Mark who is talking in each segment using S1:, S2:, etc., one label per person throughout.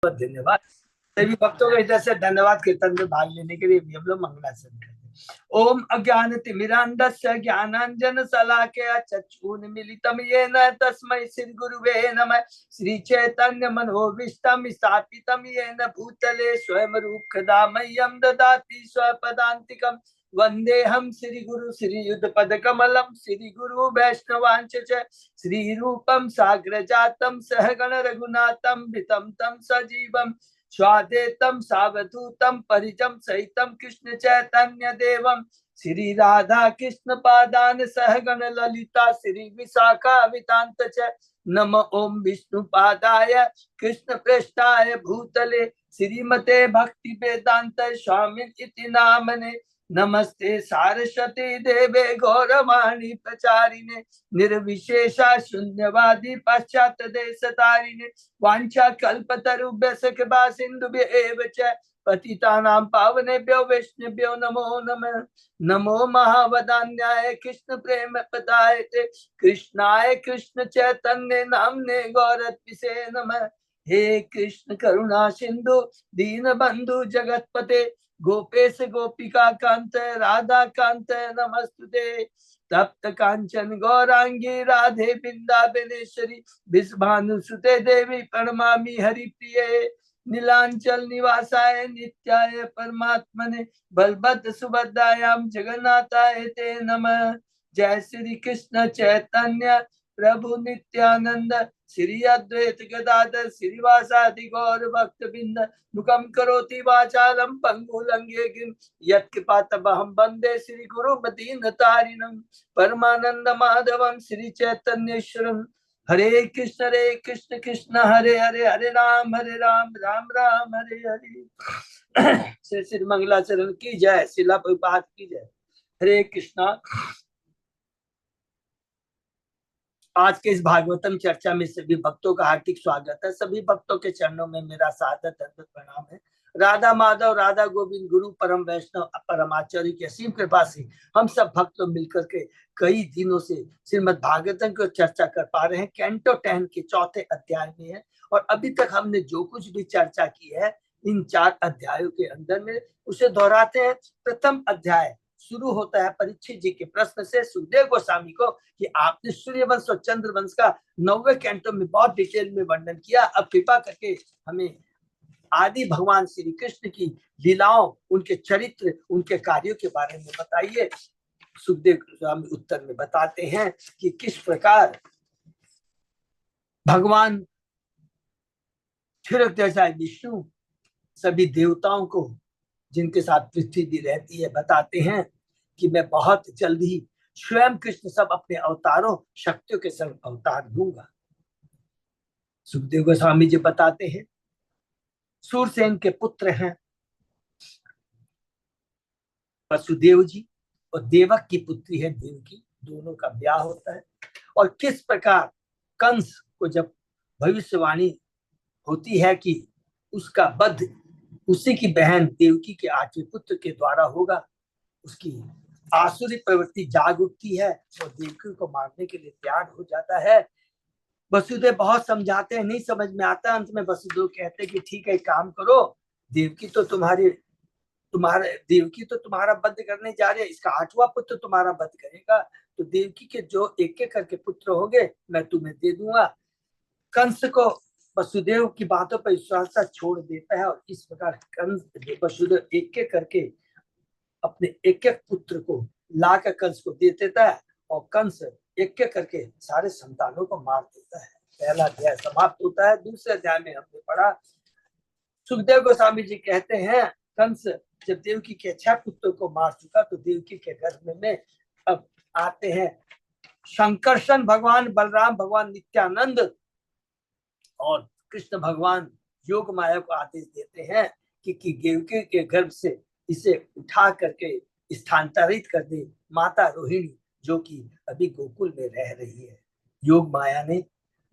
S1: बहुत धन्यवाद सभी भक्तों का इधर से धन्यवाद कीर्तन में भाग लेने के लिए भी हम लोग मंगलाचरण करते हैं। ओम अज्ञान तिमिरांधस्य ज्ञानांजन शलाकया चक्षुन्मीलितं येन तस्मै श्री गुरुवे नमः। श्री चैतन्य मनोभीष्टं स्थापितं येन भूतले स्वयं रूपकदा मह्यं ददाति स्वपदान्तिकम्। वंदेहम श्री गुरु श्री युद्ध पद कमलम श्री गुरु वैष्णवांच श्री रूपम साग्र जातम सहगण रघुनाथम भितम तम सजीवम स्वादेतम सावधूतम परिजम सहितम कृष्ण चैतन्य देवम श्री राधा कृष्ण पादान सहगण ललिता श्री विशाखा वितांत च नम ओम विष्णु पादाय कृष्ण प्रेष्ठाय भूतले श्रीमते भक्ति वेदांत स्वामी इति नामने। नमस्ते सारस्वती देवे गौरवाणी प्रचारिणे निर्विशेषा शून्यवादी पाश्चात्य देश तारिणे वांछा कल्पतरुभ्यश्च कृपा सिन्धुभ्येव च पतितानां पावनेभ्यो वैष्णवेभ्यो नमो नमः। नमो महावदान्याय कृष्ण प्रेम प्रदायते कृष्णाय कृष्ण चैतन्य नामने गौरत्विषे नमः। हे कृष्ण करुणा सिंधु दीन बंधु जगतपते गोपेश गोपिका कांत राधा कांत नमस्तुते। तप्त कांचन गौरांगी राधे बिंदाबनेश्वरी विश्वानुसुते देवी प्रणमामि हरिप्रिये। नीलांचल निवासाय नित्याय परमात्मने बलभद्र सुभद्रायां जगन्नाथाय ते नमः। जय श्री कृष्ण चैतन्य प्रभु नित्यानंद श्री अद्वैत गदाधर श्रीवासादि गौर भक्त बिंद मुखम करोति वाचालम पंगु लंघे गिम यत्कृपातमहं वंदे श्री गुरु मदीनतारिणं परमानंद माधवम श्री चैतन्येश्वरम। हरे कृष्ण कृष्ण हरे हरे हरे राम राम राम हरे हरे। श्री श्री मंगलाचरण की जय। शिला प्रभुपाद की जय। हरे कृष्णा। आज के इस भागवतम चर्चा में सभी भक्तों का हार्दिक स्वागत है। सभी भक्तों के चरणों में मेरा सादर दंडवत प्रणाम है। राधा माधव राधा गोविंद गुरु परम वैष्णव परमाचार्य की असीम कृपा से हम सब भक्त लोग मिलकर के कई दिनों से श्रीमद् भागवतम की चर्चा कर पा रहे हैं। कैंटो 10 के चौथे अध्याय में है और अभी तक हमने जो कुछ भी चर्चा की है इन 4 अध्यायों के अंदर में उसे दोहराते हैं। प्रथम अध्याय शुरू होता है परीक्षित जी के प्रश्न से सुखदेव गोस्वामी को कि आपने सूर्यवंश और चंद्रवंश का 9वें कैंटो में बहुत डिटेल में वर्णन किया। अब कृपा करके हमें आदि भगवान श्री कृष्ण की लीलाओं, उनके चरित्र, उनके कार्यों के बारे में बताइए। सुखदेव गोस्वामी उत्तर में बताते हैं कि किस प्रकार भगवान क्षीरोदय विष्णु सभी देवताओं को जिनके साथ पृथ्वी भी रहती है बताते हैं कि मैं बहुत जल्द ही स्वयं कृष्ण सब अपने अवतारों शक्तियों के संग अवतार दूंगा। सुखदेव गोस्वामी जी बताते हैं सूरसेन के पुत्र हैं वसुदेव जी और देवक की पुत्री है देवकी। दोनों का ब्याह होता है और किस प्रकार कंस को जब भविष्यवाणी होती है कि उसका वध उसी की बहन देवकी के 8वें पुत्र के द्वारा होगा, उसकी आसुरी प्रवृत्ति जाग उठती है और देवकी को मारने के लिए तैयार हो जाता है। वसुदेव बहुत समझाते हैं, नहीं समझ में आता। अंत में वसुदेव कहते हैं कि ठीक है काम करो, देवकी तो तुम्हारा वध करने जा रहे हैं, इसका 8वां पुत्र तुम्हारा वध करेगा, तो देवकी के जो एक एक करके पुत्र होंगे मैं तुम्हें दे दूंगा। कंस को वसुदेव की बातों पर विश्वास छोड़ देता है और इस प्रकार कंस वसुदेव एक एक करके अपने एक एक पुत्र को लाकर कंस को दे देता है और कंस एक एक करके सारे संतानों को मार देता है। पहला अध्याय समाप्त होता है। दूसरे अध्याय में हमने पढ़ा सुखदेव गोस्वामी जी कहते हैं कंस जब देवकी के 6 पुत्रों को मार चुका तो देवकी के गर्भ में अब आते हैं शंकरशन भगवान बलराम भगवान नित्यानंद और कृष्ण भगवान योग माया को आदेश देते हैं कि देवकी के गर्भ से इसे उठा करके स्थानांतरित कर दे माता रोहिणी जो कि अभी गोकुल में रह रही है। योग माया ने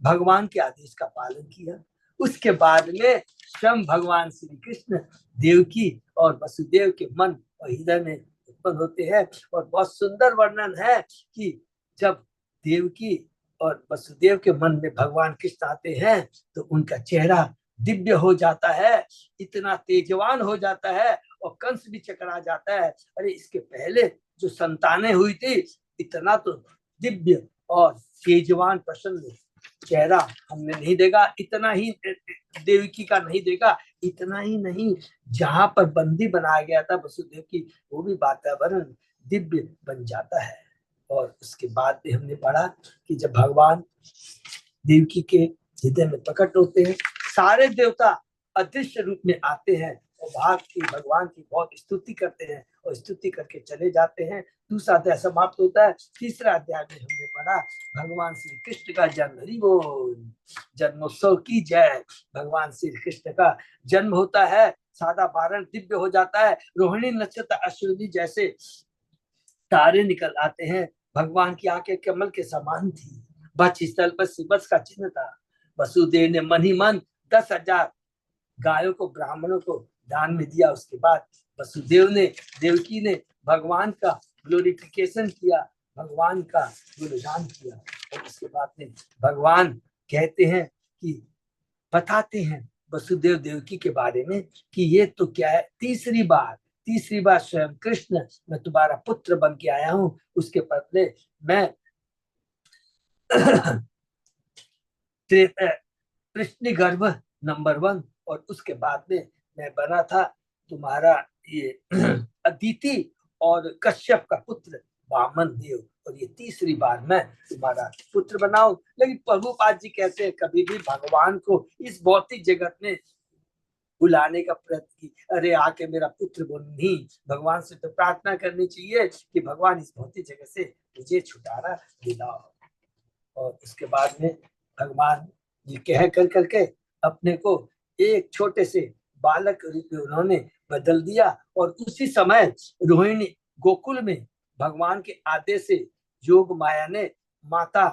S1: भगवान के आदेश का पालन किया। उसके बाद में स्वयं भगवान श्री कृष्ण देवकी और वसुदेव के मन और हृदय में उत्पन्न होते हैं और बहुत सुंदर वर्णन है कि जब देवकी और वसुदेव के मन में भगवान कृष्ण आते हैं तो उनका चेहरा दिव्य हो जाता है, इतना तेजवान हो जाता है, और कंस भी चकरा जाता है। अरे इसके पहले जो संतानें हुई थी, इतना तो दिव्य और तेजवान प्रसन्न चेहरा हमने नहीं देखा। इतना ही देवकी का नहीं देखा, इतना ही नहीं, जहां पर बंदी बनाया गया था वसुदेव की, वो भी वातावरण दिव्य बन जाता है। और उसके बाद भी हमने पढ़ा कि जब भगवान देवकी के हृदय में प्रकट होते हैं, सारे देवता अदृश्य रूप में आते हैं और भाग की भगवान की बहुत स्तुति करते हैं और स्तुति करके चले जाते हैं। दूसरा अध्याय समाप्त होता है। तीसरा अध्याय में हमने पढ़ा भगवान श्री कृष्ण का जन्म। हरि बोल, जन्मोत्सव की जय। भगवान श्री कृष्ण का जन्म होता है, सादा वारण दिव्य हो जाता है, रोहिणी नक्षत्र अश्विनी जैसे तारे निकल आते हैं। भगवान की आंखें कमल के समान थी, बच स्थल पर सिबस का चिन्ह था। वसुदेव ने मन ही मन 10,000 गायों को ब्राह्मणों को दान में दिया। उसके बाद वसुदेव ने, देवकी ने भगवान का ग्लोरिफिकेशन किया, भगवान का गुणगान किया। और उसके बाद में भगवान कहते हैं कि बताते हैं वसुदेव देवकी के बारे में कि ये तो क्या है, तीसरी बार स्वयं कृष्ण मैं तुम्हारा पुत्र बन के आया हूँ। उसके बदले मैं कृष्ण गर्भ नंबर 1, और उसके बाद में मैं बना था तुम्हारा ये अदिति और कश्यप का पुत्र वामन देव, और ये तीसरी बार मैं तुम्हारा पुत्र बनाऊं। लेकिन प्रभुपाद जी कहते हैं कभी भी भगवान को इस भौतिक जगत में बुलाने का प्रयत्न की, अरे आके मेरा पुत्र बन, नहीं, भगवान से तो प्रार्थना करनी चाहिए कि भगवान इस भौतिक जगत से मुझे छुटकारा दिलाओ। और उसके बाद में भगवान ये कह कर करके अपने को एक छोटे से बालक रूप में उन्होंने बदल दिया। और उसी समय रोहिणी गोकुल में भगवान के आदेश से योग माया ने माता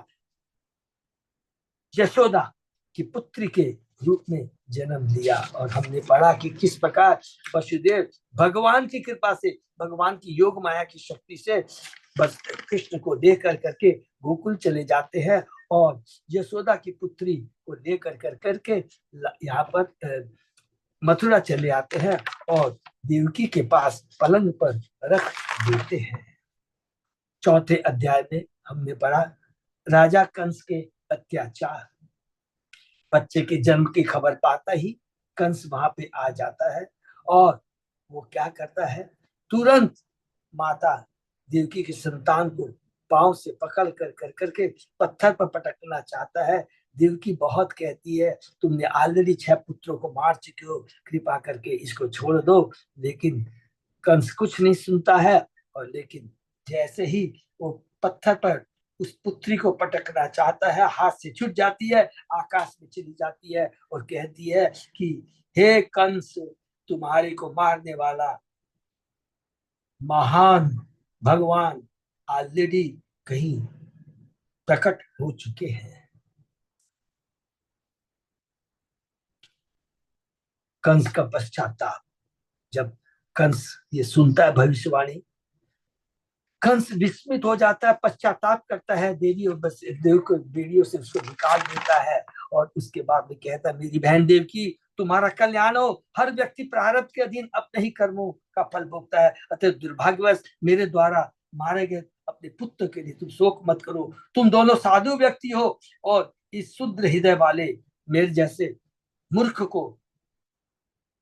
S1: यशोदा की पुत्री के रूप में जन्म लिया। और हमने पढ़ा कि किस प्रकार वसुदेव भगवान की कृपा से, भगवान की योग माया की शक्ति से बस कृष्ण को लेकर करके गोकुल चले जाते हैं और यशोदा की पुत्री को लेकर करके यहाँ पर मथुरा चले आते हैं और देवकी के पास पलंग पर रख देते हैं। चौथे अध्याय में हमने पढ़ा राजा कंस के अत्याचार। बच्चे के जन्म की खबर पाता ही कंस वहां पे आ जाता है और वो क्या करता है, तुरंत माता देवकी की संतान को पांव से पकड़ कर करके पत्थर पर पटकना चाहता है। देवकी बहुत कहती है तुमने ऑलरेडी 6 पुत्रों को मार चुके हो, कृपा करके इसको छोड़ दो। लेकिन कंस कुछ नहीं सुनता है, और लेकिन जैसे ही वो पत्थर पर उस पुत्री को पटकना चाहता है, हाथ से छूट जाती है, आकाश में चली जाती है और कहती है कि हे कंस, तुम्हारे को मारने वाला महान भगवान ऑलरेडी कहीं प्रकट हो चुके हैं। कंस का पश्चाताप, जब कंस ये सुनता है भविष्यवाणी, कंस विस्मित हो जाता है, पश्चाताप करता है, देवी और बस देव को बेड़ियों से उसको निकाल देता है। और उसके बाद में कहता है मेरी बहन देवकी तुम्हारा कल्याण हो, हर व्यक्ति प्रारब्ध के अधीन अपने ही कर्मों का फल भोगता है, अतः दुर्भाग्यवश मेरे द्वारा मारे गए अपने पुत्र के लिए तुम शोक मत करो। तुम दोनों साधु व्यक्ति हो और इस शुद्र हृदय वाले मेरे जैसे मूर्ख को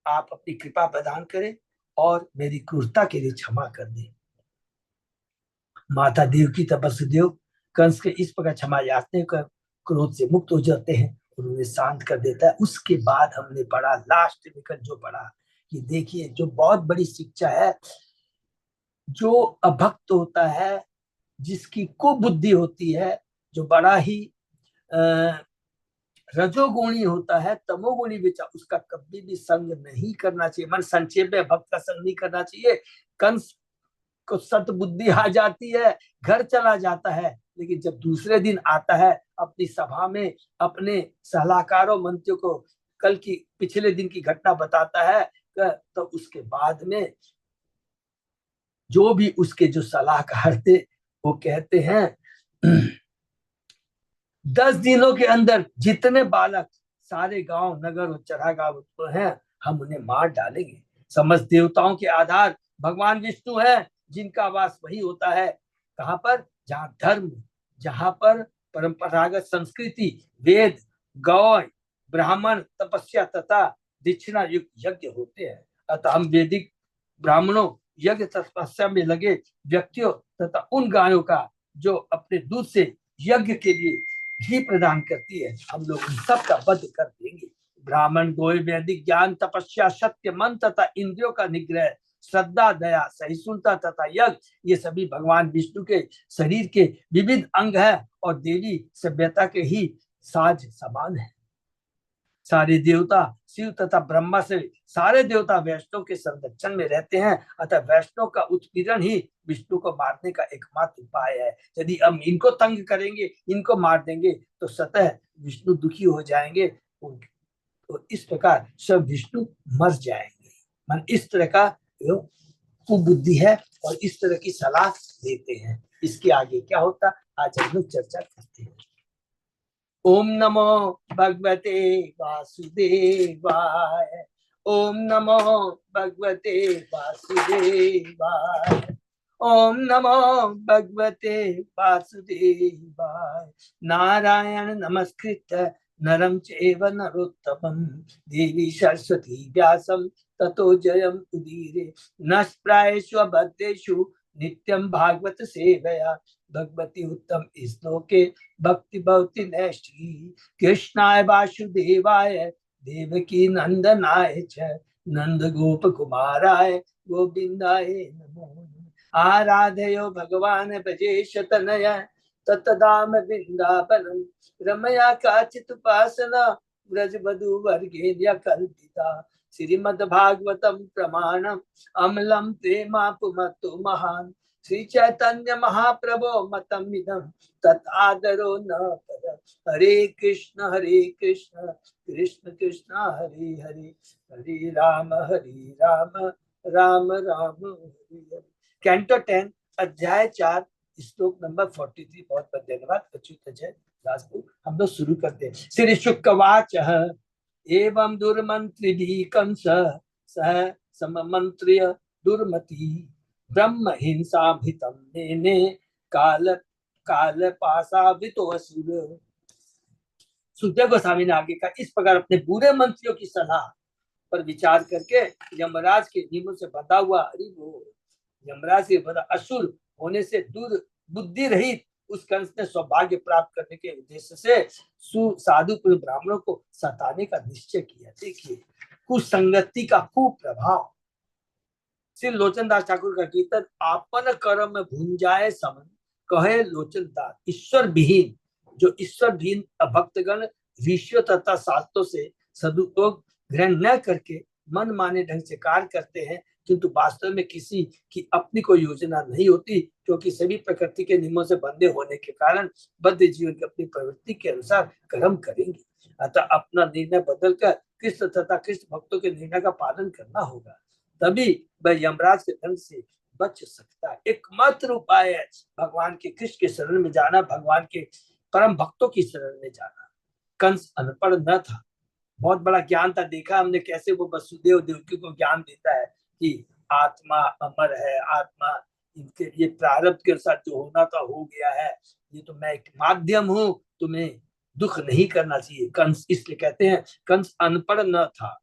S1: आप अपनी कृपा प्रदान करें और मेरी क्रूरता के लिए क्षमा कर दें। माता देवकी तपस्वी देव कंस के इस प्रकार क्षमा याचने कर क्रोध से मुक्त हो जाते हैं और उन्हें शांत कर देता है। उसके बाद हमने पढ़ा लास्ट में जो पढ़ा कि देखिए जो बहुत बड़ी शिक्षा है, जो अभक्त होता है, जिसकी कुबुद्धि होती है, जो बड़ा ही रजोगुणी होता है, तमोगुणी विचार, उसका कभी भी संग नहीं करना चाहिए। मन संक्षेप में भक्त का संग नहीं करना चाहिए। कंस को सतबुद्धि आ जाती है, घर चला जाता है, लेकिन जब दूसरे दिन आता है अपनी सभा में अपने सलाहकारों मंत्रियों को कल की पिछले दिन की घटना बताता है, तो उसके बाद में जो भी उसके जो सलाहकार थे वो कहते हैं 10 दिनों के अंदर जितने बालक सारे गांव नगर और चरागाह तो हैं, हम उन्हें मार डालेंगे। समस्त देवताओं के आधार भगवान विष्णु है, जिनका वास वही होता है कहाँ पर, जहाँ धर्म, जहाँ पर परंपरागत संस्कृति, वेद, गौ, ब्राह्मण, तपस्या तथा दीक्षिणा युक्त यज्ञ होते हैं। अतः हम वैदिक ब्राह्मणों, यज्ञ तपस्या में लगे व्यक्तियों तथा उन गायों का जो अपने दूध से यज्ञ के लिए घी प्रदान करती है, हम लोग उन सब का वध कर देंगे। ब्राह्मण, गोय, वैदिक ज्ञान, तपस्या, सत्य, मन तथा इंद्रियों का निग्रह, श्रद्धा, दया, सहिष्णुता तथा यज्ञ, ये सभी भगवान विष्णु के शरीर के विविध अंग है और देवी सभ्यता के ही साज समान है। सारे देवता शिव तथा ब्रह्मा से सारे देवता वैष्णव के संरक्षण में रहते हैं। अतः वैष्णव का उत्पीड़न ही विष्णु को मारने का एकमात्र उपाय है। यदि हम इनको तंग करेंगे, इनको मार देंगे, तो स्वतः विष्णु दुखी हो जाएंगे, तो इस प्रकार सब विष्णु मर जाएंगे। मन इस तरह का कुबुद्धि है और इस तरह की सलाह देते हैं। इसके आगे क्या होता, आज हम लोग चर्चा करते हैं। ओम नमो भगवते वासुदेवाय। ओम नमो भगवते वासुदेवाय। ओम नमो भगवते वासुदेवाय। नारायण नमस्कृत्य नरं चैव नरोत्तमं देवी सरस्वती व्यासं ततो जयम् उदीरे। नष्प्रायेषु भद्रेषु नित्यं भागवत सेवया भगवती उत्तम श्लोके भक्ति भवति नैष्ठी। कृष्णाय वासुदेवाय देवकी नंदनाय च नंद गोप कुमाराय गोविंदाय नमो। आराधयो भगवान ब्रजेश तनय ततदाम वृंदावनम रमया काचित उपासना ब्रज वधु वर्गेर्य कल्पिता। श्रीमद्भागवतम प्रमाणम अमलम प्रेमापुमतो महान। श्री चैतन्य महाप्रभो मतम इदम तत्आदरो न पर। हरे कृष्ण कृष्ण कृष्ण हरे हरे, हरे राम राम राम हरे हरे। कैंटो 10 अध्याय 4 श्लोक नंबर 43। बहुत बहुत धन्यवाद अच्युत जय राजपूत। हम लोग शुरू करते हैं। श्री शुकवाच एवं दुर्मंत्री कंस सह सममंत्र्य दुर्मति ब्रह्म हिंसा हितम नेने काल काल पासावितो असुर। सुखदेव गोस्वामी ने आगे कहा, इस प्रकार अपने बुरे मंत्रियों की सलाह पर विचार करके यमराज के नियमों से बंधा हुआ, यमराज से बंधा असुर होने से दूर बुद्धि रहित उस कंस ने सौभाग्य प्राप्त करने के उद्देश्य से साधु ब्राह्मणों को सताने का निश्चय किया। देखिए कुसंगति का कुप्रभाव। श्री लोचन दास ठाकुर का कीर्तन, आपन कर्म भुंजाए समन कहे लोचन दास। ईश्वर विहीन, जो ईश्वर विहीन भक्तगण विषय तथा शास्त्रों से सदुपयोग ग्रहण न करके मन माने ढंग से कार्य करते हैं, किंतु वास्तव में किसी की अपनी कोई योजना नहीं होती, क्योंकि सभी प्रकृति के नियमों से बंधे होने के कारण बद्ध जीवन की अपनी प्रवृत्ति के अनुसार कर्म करेंगे। अतः अपना निर्णय बदलकर कृष्ण तथा कृष्ण भक्तों के निर्णय का पालन करना होगा, तभी वह यमराज के दंड से बच सकता है। एकमात्र उपाय है भगवान के कृष्ण के शरण में जाना, भगवान के परम भक्तों की शरण में जाना। कंस अनपढ़ न था, बहुत बड़ा ज्ञान था। देखा हमने कैसे वो वसुदेव देवकी को ज्ञान देता है कि आत्मा अमर है, आत्मा इनके लिए प्रारब्ध के साथ जो होना था हो गया है, ये तो मैं एक माध्यम हूँ, तुम्हें दुख नहीं करना चाहिए। कंस इसलिए कहते हैं कंस अनपढ़ न था।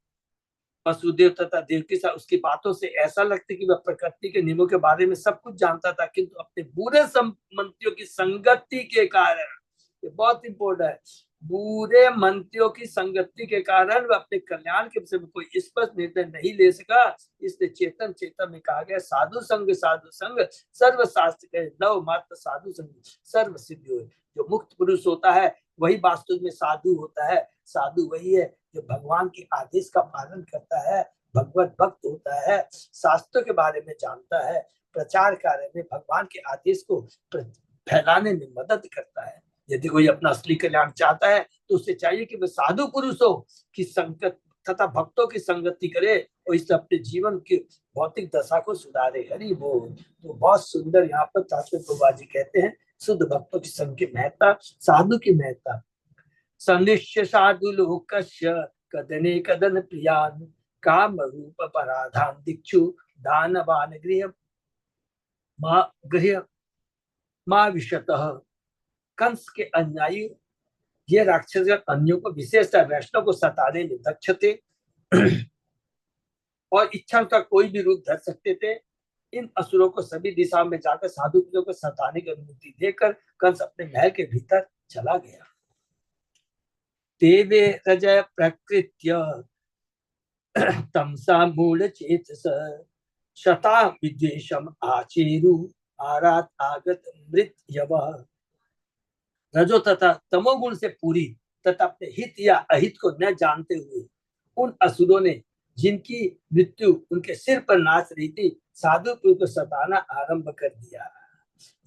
S1: वसुदेव तथा देवकी सा उसकी बातों से ऐसा लगता कि वह प्रकृति के नियमों के बारे में सब कुछ जानता था, किंतु अपने बुरे मंत्रियों की संगति के कारण, ये बहुत इंपॉर्टेंट है, बुरे मंत्रियों की संगति के कारण वह अपने कल्याण के विषय में कोई स्पष्ट निर्णय नहीं ले सका। इसलिए चेतन चेतन में कहा गया, साधु संग सर्व शास्त्र के नव मात्र साधु संग सर्व सिद्ध हो। जो मुक्त पुरुष होता है वही वास्तव में साधु होता है। साधु वही है जो भगवान के आदेश का पालन करता है, भगवत भक्त होता है, शास्त्रों के बारे में जानता है, प्रचार कार्य में भगवान के आदेश को फैलाने में मदद करता है। यदि कोई अपना असली कल्याण चाहता है तो उसे चाहिए कि वह साधु पुरुषों की संगत तथा भक्तों की संगति करे और इससे अपने जीवन की भौतिक दशा को सुधारे। हरि बोल। तो बहुत सुंदर यहाँ पर तात्पर्य प्रभुपाद जी कहते हैं, शुद्ध भक्तों की संग की महत्ता, साधु की महत्ता। संदिश्य साधु लोकस्य कदने कदन प्रियान काम रूप पराधान दिक्षु दानवान गृह माँ विशतः। कंस के अनुयायी ये राक्षस अन्यों को विशेषतः वैष्णव को सताने में दक्ष थे और इच्छा का कोई भी रूप धर सकते थे। इन असुरों को सभी दिशाओं में जाकर साधु को सताने की अनुमति देकर कंस अपने महल के भीतर चला गया। देवे रजय प्रकृत्य तमसा मूल चेतस शता विद्वेषम आचेरु आरात आगत मृत यव। रजो तथा तमोगुण से पूरी तथा अपने हित या अहित को न जानते हुए उन असुरों ने जिनकी मृत्यु उनके सिर पर नाच रही थी साधु को सताना आरंभ कर दिया।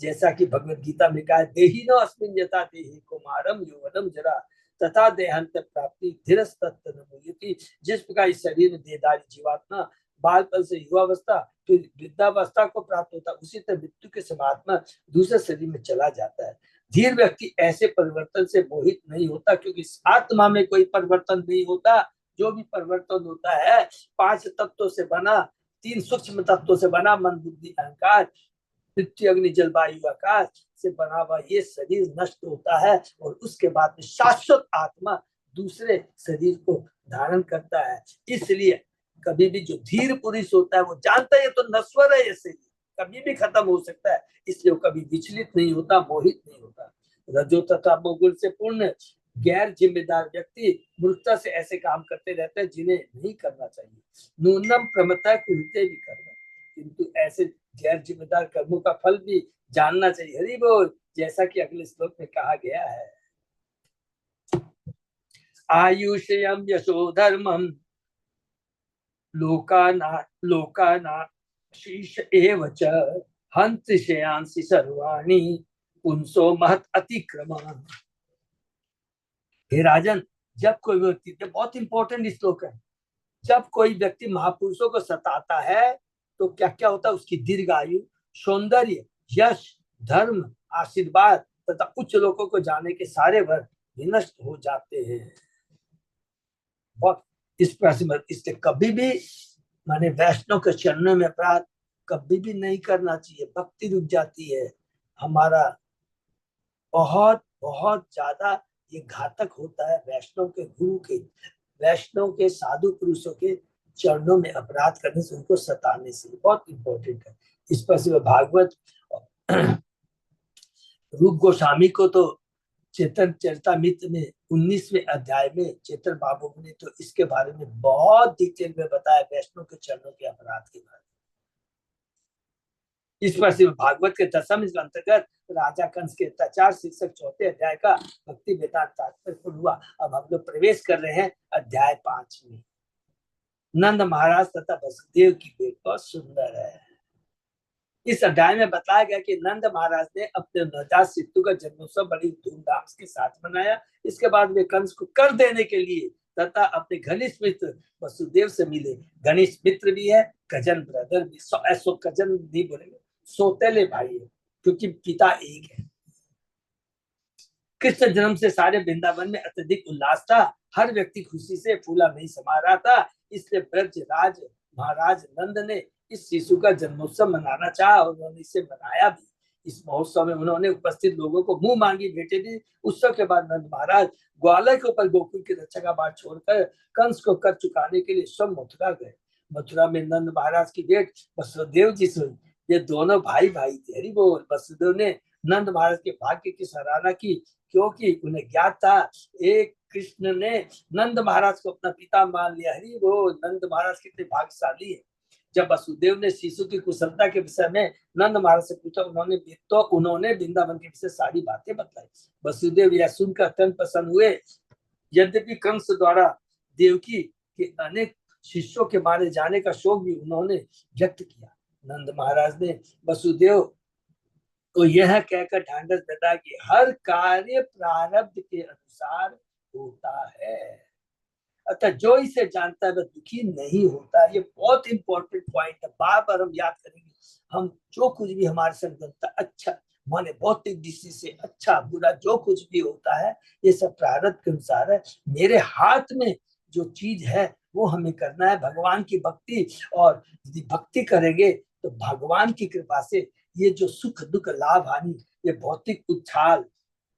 S1: जैसा कि भगवत गीता में कहा, देहिनो अस्मिन् यथा देहि कुमारम यौवनम जरा तथा देहांत प्राप्ति धीरस्तत्तनमुयति। जिस प्रकार इस शरीर में देहधारी जीवात्मा बालपन से युवावस्था फिर वृद्धावस्था को प्राप्त होता, उसी तरह मृत्यु के समय आत्मा दूसरे शरीर में चला जाता है। धीर व्यक्ति ऐसे परिवर्तन से मोहित नहीं होता, क्योंकि आत्मा में कोई परिवर्तन नहीं होता। जो भी परिवर्तन होता है 5 तत्वों से बना, 3 सूक्ष्म तत्वों से बना, मन बुद्धि अहंकार पृथ्वी अग्नि जल वायु आकाश से बना हुआ ये शरीर नष्ट होता है और उसके बाद में शाश्वत आत्मा दूसरे शरीर को धारण करता है। इसलिए कभी भी जो धीर पुरुष होता है वो जानता है तो नश्वर है, ये शरीर कभी भी खत्म हो सकता है, इसलिए वो कभी विचलित नहीं होता, मोहित नहीं होता। रजो तथा मोगुल से पूर्ण गैर जिम्मेदार व्यक्ति मूर्खता से ऐसे काम करते रहते हैं जिन्हें नहीं करना चाहिए। न्यूनतम प्रमता कुलते भी करना, किंतु ऐसे गैर जिम्मेदार कर्मों का फल भी जानना चाहिए। हरि बोल, जैसा कि अगले श्लोक में कहा गया है, आयुष्यम यशो धर्मम लोकाना शीश एव च हंत श्रेयांसि सर्वाणि पुंसो महत अतिक्रम। हे राजन, जब कोई व्यक्ति, बहुत इंपॉर्टेंट श्लोक है, जब कोई व्यक्ति महापुरुषों को सताता है तो क्या क्या होता है, उसकी दीर्घ आयु, सौंदर्य, यश, धर्म, आशीर्वाद तथा उच्च लोगों को जाने के सारे वर्ग विनष्ट हो जाते हैं। बहुत इस प्रकार इसलिए कभी भी माने वैष्णव के चरणों में अपराध कभी भी नहीं करना चाहिए। भक्ति रुक जाती है हमारा, बहुत बहुत ज्यादा ये घातक होता है वैष्णव के गुरु के, वैष्णव के साधु पुरुषों के चरणों में अपराध करने से, उनको सताने से। बहुत इंपॉर्टेंट है। इस पर से भागवत रूप गोस्वामी को तो चेतन चरितामृत में 19वें अध्याय में चेतन बाबू ने तो इसके बारे में बहुत डिटेल में बताया, वैष्णव के चरणों के अपराध के बारे में। इस पर से भागवत के 10वें अंतर्गत राजा कंस के अत्याचार शीर्षक 4 अध्याय का भक्ति वेदांत तात्पर्य हुआ। अब हम लोग प्रवेश कर रहे हैं अध्याय 5 में। नंद महाराज तथा वसुदेव की भेंट बहुत सुंदर है। इस अध्याय में बताया गया कि नंद महाराज ने अपने नवजात शिशु का जन्मोत्सव बड़ी धूमधाम के साथ मनाया। इसके बाद वे कंस को कर देने के लिए तथा अपने घनिष्ठ मित्र वसुदेव से मिले। घनिष्ठ मित्र भी है, कजन ब्रदर भी, कजन नहीं बोलेंगे, सौतेले भाई है, क्योंकि पिता एक है। कृष्ण जन्म से सारे वृंदावन में अत्यधिक उल्लास था। हर व्यक्ति खुशी से फूला नहीं समा रहा था। इसलिए ब्रजराज महाराज नंद ने इस शिशु का जन्मोत्सव मनाना चाहा और उन्होंने इसे मनाया भी। इस महोत्सव में उन्होंने उपस्थित लोगों को मुंह मांगी भेंटें दी। उत्सव के बाद नंद महाराज ग्वालियर के ऊपर गोकुल की रक्षा का भार छोड़कर कंस को कर चुकाने के लिए स्वयं मथुरा गए। मथुरा में नंद महाराज की भेंट वसुदेव जी से, ये दोनों भाई भाई थे। हरि बोल। वसुदेव ने नंद महाराज के भाग्य की सराहना की, क्योंकि उन्हें ज्ञात था एक कृष्ण ने नंद महाराज को अपना पिता मान लिया। हरि बोल। नंद महाराज कितने भाग्यशाली है। जब वसुदेव ने शिशु की कुशलता के विषय में नंद महाराज से पूछा, उन्होंने वृंदावन के विषय सारी बातें बताई। वसुदेव यह सुनकर अत्यंत प्रसन्न हुए। यद्यपि कंस द्वारा देवकी के अनेक शिष्यों के मारे जाने का शोक भी उन्होंने व्यक्त किया। नंद महाराज ने वसुदेव को यह कहकर ढांढस बता कि हर कार्य प्रारब्ध के अनुसार होता है, अतः जो इसे जानता है वह दुखी नहीं होता। ये बहुत इंपॉर्टेंट पॉइंट है, बार बार हम याद करेंगे। हम जो कुछ भी हमारे संग बनता अच्छा, माने भौतिक दृष्टि से अच्छा बुरा जो कुछ भी होता है ये सब प्रारब्ध के अनुसार है। मेरे हाथ में जो चीज है वो हमें करना है, भगवान की भक्ति। और यदि भक्ति करेंगे तो भगवान की कृपा से ये जो सुख दुख लाभ हानि, ये भौतिक उछाल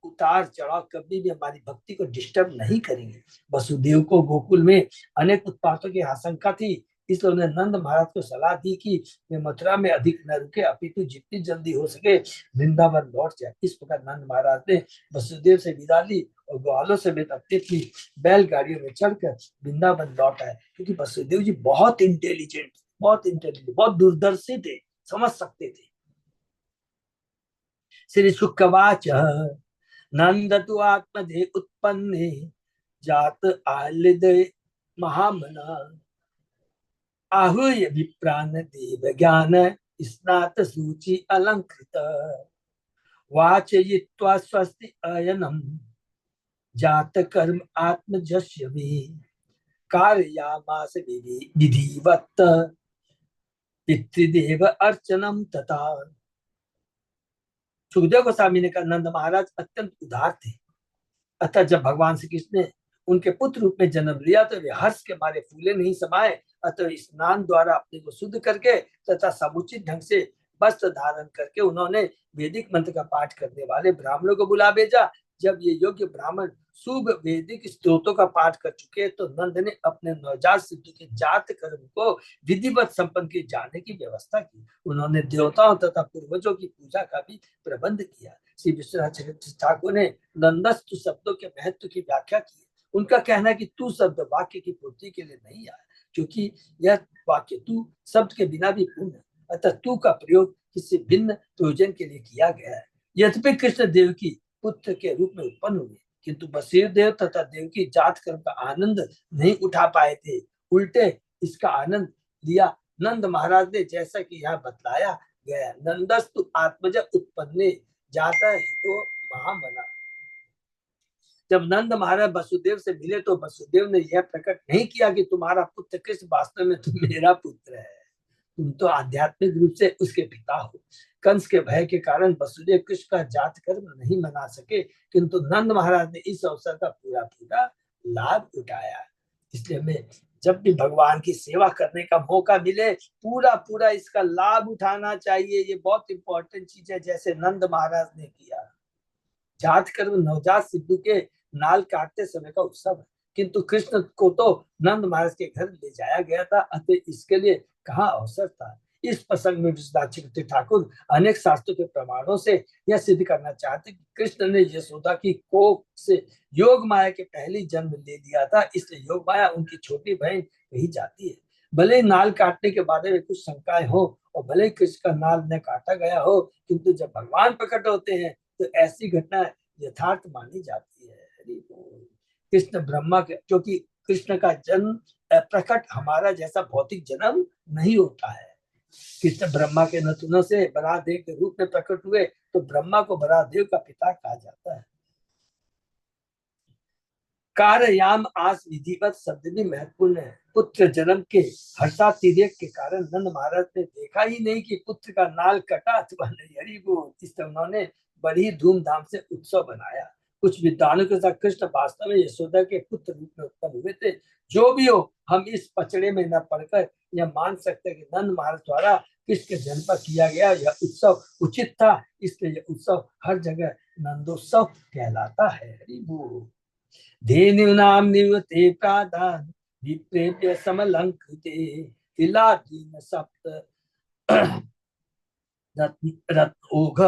S1: उतार चढ़ाव कभी भी हमारी भक्ति को डिस्टर्ब नहीं करेंगे। वसुदेव को गोकुल में अनेक उत्पातों की आशंका थी, इसलिए उन्होंने नंद महाराज को सलाह दी कि वे मथुरा में अधिक न रुके, अपितु जितनी जल्दी हो सके वृंदावन लौट जाए। इस प्रकार नंद महाराज ने वसुदेव से विदा ली और ग्वालों समेत अपनी बैलगाड़ियों में चढ़कर वृंदावन लौट आए। क्योंकि वसुदेव जी बहुत इंटेलिजेंट, बहुत दूरदर्शी थे, समझ सकते थे। श्री शुकवाच नंद तु आत्मधे उत्पन्ने जात आलिदे महामना आहूय विप्रान देव ज्ञान स्नात सूचि अलंकृत वाचयित्वा स्वस्ति अयनम जात कर्म आत्मजस्य भी कारयामास विधिवत पितृदेव अर्चनम तथा। सुखदेव गोस्वामी ने कहा नंद महाराज अत्यंत उदार थे, अतः जब भगवान श्री कृष्ण ने उनके पुत्र रूप में जन्म लिया तो वे हर्ष के मारे फूले नहीं समाये। अतः स्नान द्वारा अपने को शुद्ध करके तथा समुचित ढंग से वस्त्र धारण करके उन्होंने वैदिक मंत्र का पाठ करने वाले ब्राह्मणों को बुला भेजा। जब ये योग्य ब्राह्मण शुभ वैदिक स्त्रोतों का पाठ कर चुके तो नंद ने अपने नवजात शिशु के जात कर्म को विधिवत संपन्न किए जाने की व्यवस्था की। उन्होंने देवताओं तथा पूर्वजों की पूजा का भी प्रबंध किया। श्री विश्वनाथ ठाकुर ने नंदस्तु शब्दों के महत्व की व्याख्या की। उनका कहना है कि तू शब्द वाक्य की पूर्ति के लिए नहीं आया, क्योंकि यह वाक्य तू शब्द के बिना भी पूर्ण है, अतः तू का प्रयोग किसी भिन्न प्रयोजन के लिए किया गया है। यद्यपि कृष्ण देव की पुत्र के रूप में उत्पन्न हुए, किंतु वसुदेव देव तथा देव की जात कर्म का आनंद नहीं उठा पाए थे। उल्टे इसका आनंद लिया नंद महाराज ने, जैसा कि यहाँ बतलाया गया। नंदस्तु आत्मज उत्पन्ने जाता है तो महामना। जब नंद महाराज वसुदेव से मिले तो वसुदेव ने यह प्रकट नहीं किया कि तुम्हारा पुत्र कृष्ण वास्तव में तुम मेरा पुत्र है, तुम तो आध्यात्मिक रूप से उसके पिता हो। कंस के भय के कारण वसुदेव कृष्ण का जात कर्म नहीं मना सके, किंतु नंद महाराज ने इस अवसर का पूरा पूरा लाभ उठाया। इसलिए हमें जब भी भगवान की सेवा करने का मौका मिले पूरा पूरा इसका लाभ उठाना चाहिए। ये बहुत इंपॉर्टेंट चीज है, जैसे नंद महाराज ने किया। जात कर्म नवजात सिद्धू के नाल काटते समय का उत्सव है, किंतु कृष्ण को तो नंद महाराज के घर ले जाया गया था, अतः इसके लिए कहाँ अवसर था। इस प्रसंग में विश्वनाथ ठाकुर अनेक शास्त्रों के प्रमाणों से यह सिद्ध करना चाहते कि कृष्ण ने यशोदा की कोख से योग माया के पहले जन्म ले लिया था, इसलिए योग माया उनकी छोटी बहन कही जाती है। भले ही नाल काटने के बारे में कुछ शंकाएं हो और भले ही कृष्ण का नाल न काटा गया हो, किंतु जब भगवान प्रकट होते हैं तो ऐसी घटना यथार्थ मानी जाती है। कृष्ण ब्रह्मा के, क्योंकि कृष्ण का जन्म प्रकट हमारा जैसा भौतिक जन्म नहीं होता है। कृष्ण ब्रह्मा के नथुनों से बरादेव के रूप में प्रकट हुए, तो ब्रह्मा को बरादेव का पिता कहा जाता है। कारयाम आस विधिवत शब्द भी महत्वपूर्ण है। पुत्र जन्म के हर्षातिरेक के कारण नंद महाराज ने देखा ही नहीं कि पुत्र का नाल कटा अथवा नहीं। हरि बोल। इसलिए उन्होंने बड़ी धूमधाम से उत्सव बनाया। कुछ विद्वानों के साथ कृष्ण वास्तव में यशोदा के पुत्र रूप में उत्पन्न हुए थे। जो भी हो, हम इस पचड़े में न पढ़कर यह मान सकते हैं कि नंद महाराज द्वारा कृष्ण के जन्म पर किया गया यह उत्सव उचित था, इसलिए यह उत्सव हर जगह नंदोत्सव कहलाता है। हरि बोल। धेनुनाम निवते प्राधान विप्रेभ्य समलंकृते तिलातीन सप्त रत्नोघ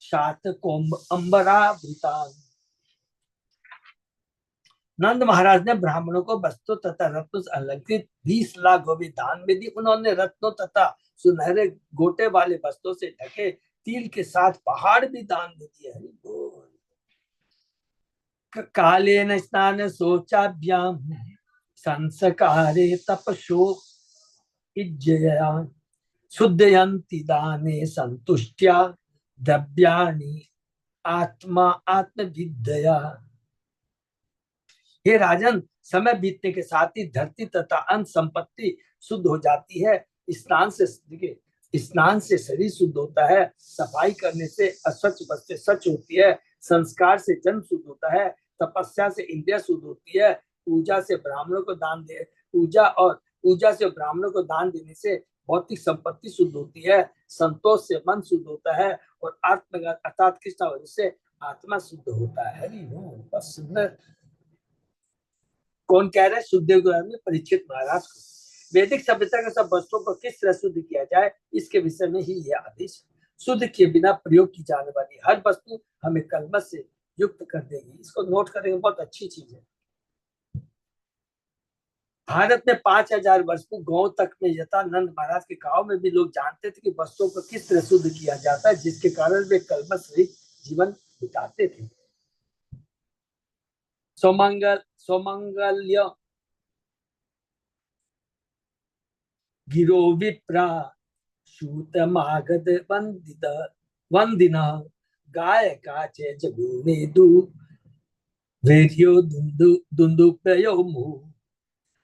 S1: शात कोम्ब अंबरावृतान। नंद महाराज ने ब्राह्मणों को वस्त्रों तथा रत्नों से अलंकृत 20 लाख गोभी दान में दी। उन्होंने रत्नों तथा सुनहरे गोटे वाले वस्त्रों से ढके तिल के साथ पहाड़ भी दान दे दिए। कालेन स्नान शोचाभ्याम संस्कारे तपशो इज्जया शुद्धयन्ति दाने संतुष्ट्या द्रव्याणि आत्मा आत्मविद्या। हे राजन, समय बीतने के साथ ही धरती तथा अंत संपत्ति शुद्ध हो जाती है। स्नान से स्नान से शरीर शुद्ध होता है, सफाई करने से अस्वच्छ वस्तु स्वच्छ होती है, संस्कार से जन्म शुद्ध होता है, तपस्या से इंद्रिया शुद्ध होती है, पूजा से ब्राह्मणों को दान दे पूजा से ब्राह्मणों को दान देने से भौतिक संपत्ति शुद्ध होती है, संतोष से मन शुद्ध होता है, और आत्मज्ञान अर्थात कृष्ण से आत्मा शुद्ध होता है। बस सुंदर। कौन कह रहा है? सुखदेव गोस्वामी परीक्षित महाराज को। वैदिक सभ्यता के सब वस्तुओं को किस तरह शुद्ध किया जाए, इसके विषय में ही यह आदेश है। शुद्ध किए बिना प्रयोग की जाने वाली हर वस्तु हमें कलमश से युक्त कर देगी। इसको नोट करेंगे, बहुत अच्छी चीज है। भारत में 5000 वर्ष को गांव तक में यथानंद महाराज के गांव में भी लोग जानते थे कि वस्तुओं को किस तरह शुद्ध किया जाता है, जिसके कारण वे कलमश रहित जीवन बिताते थे। सोमंगल्य गिरो विप्रा शूतमागध वंदिना गायका च जगुनेदु वेद्यो दुंदुभयो मुहु।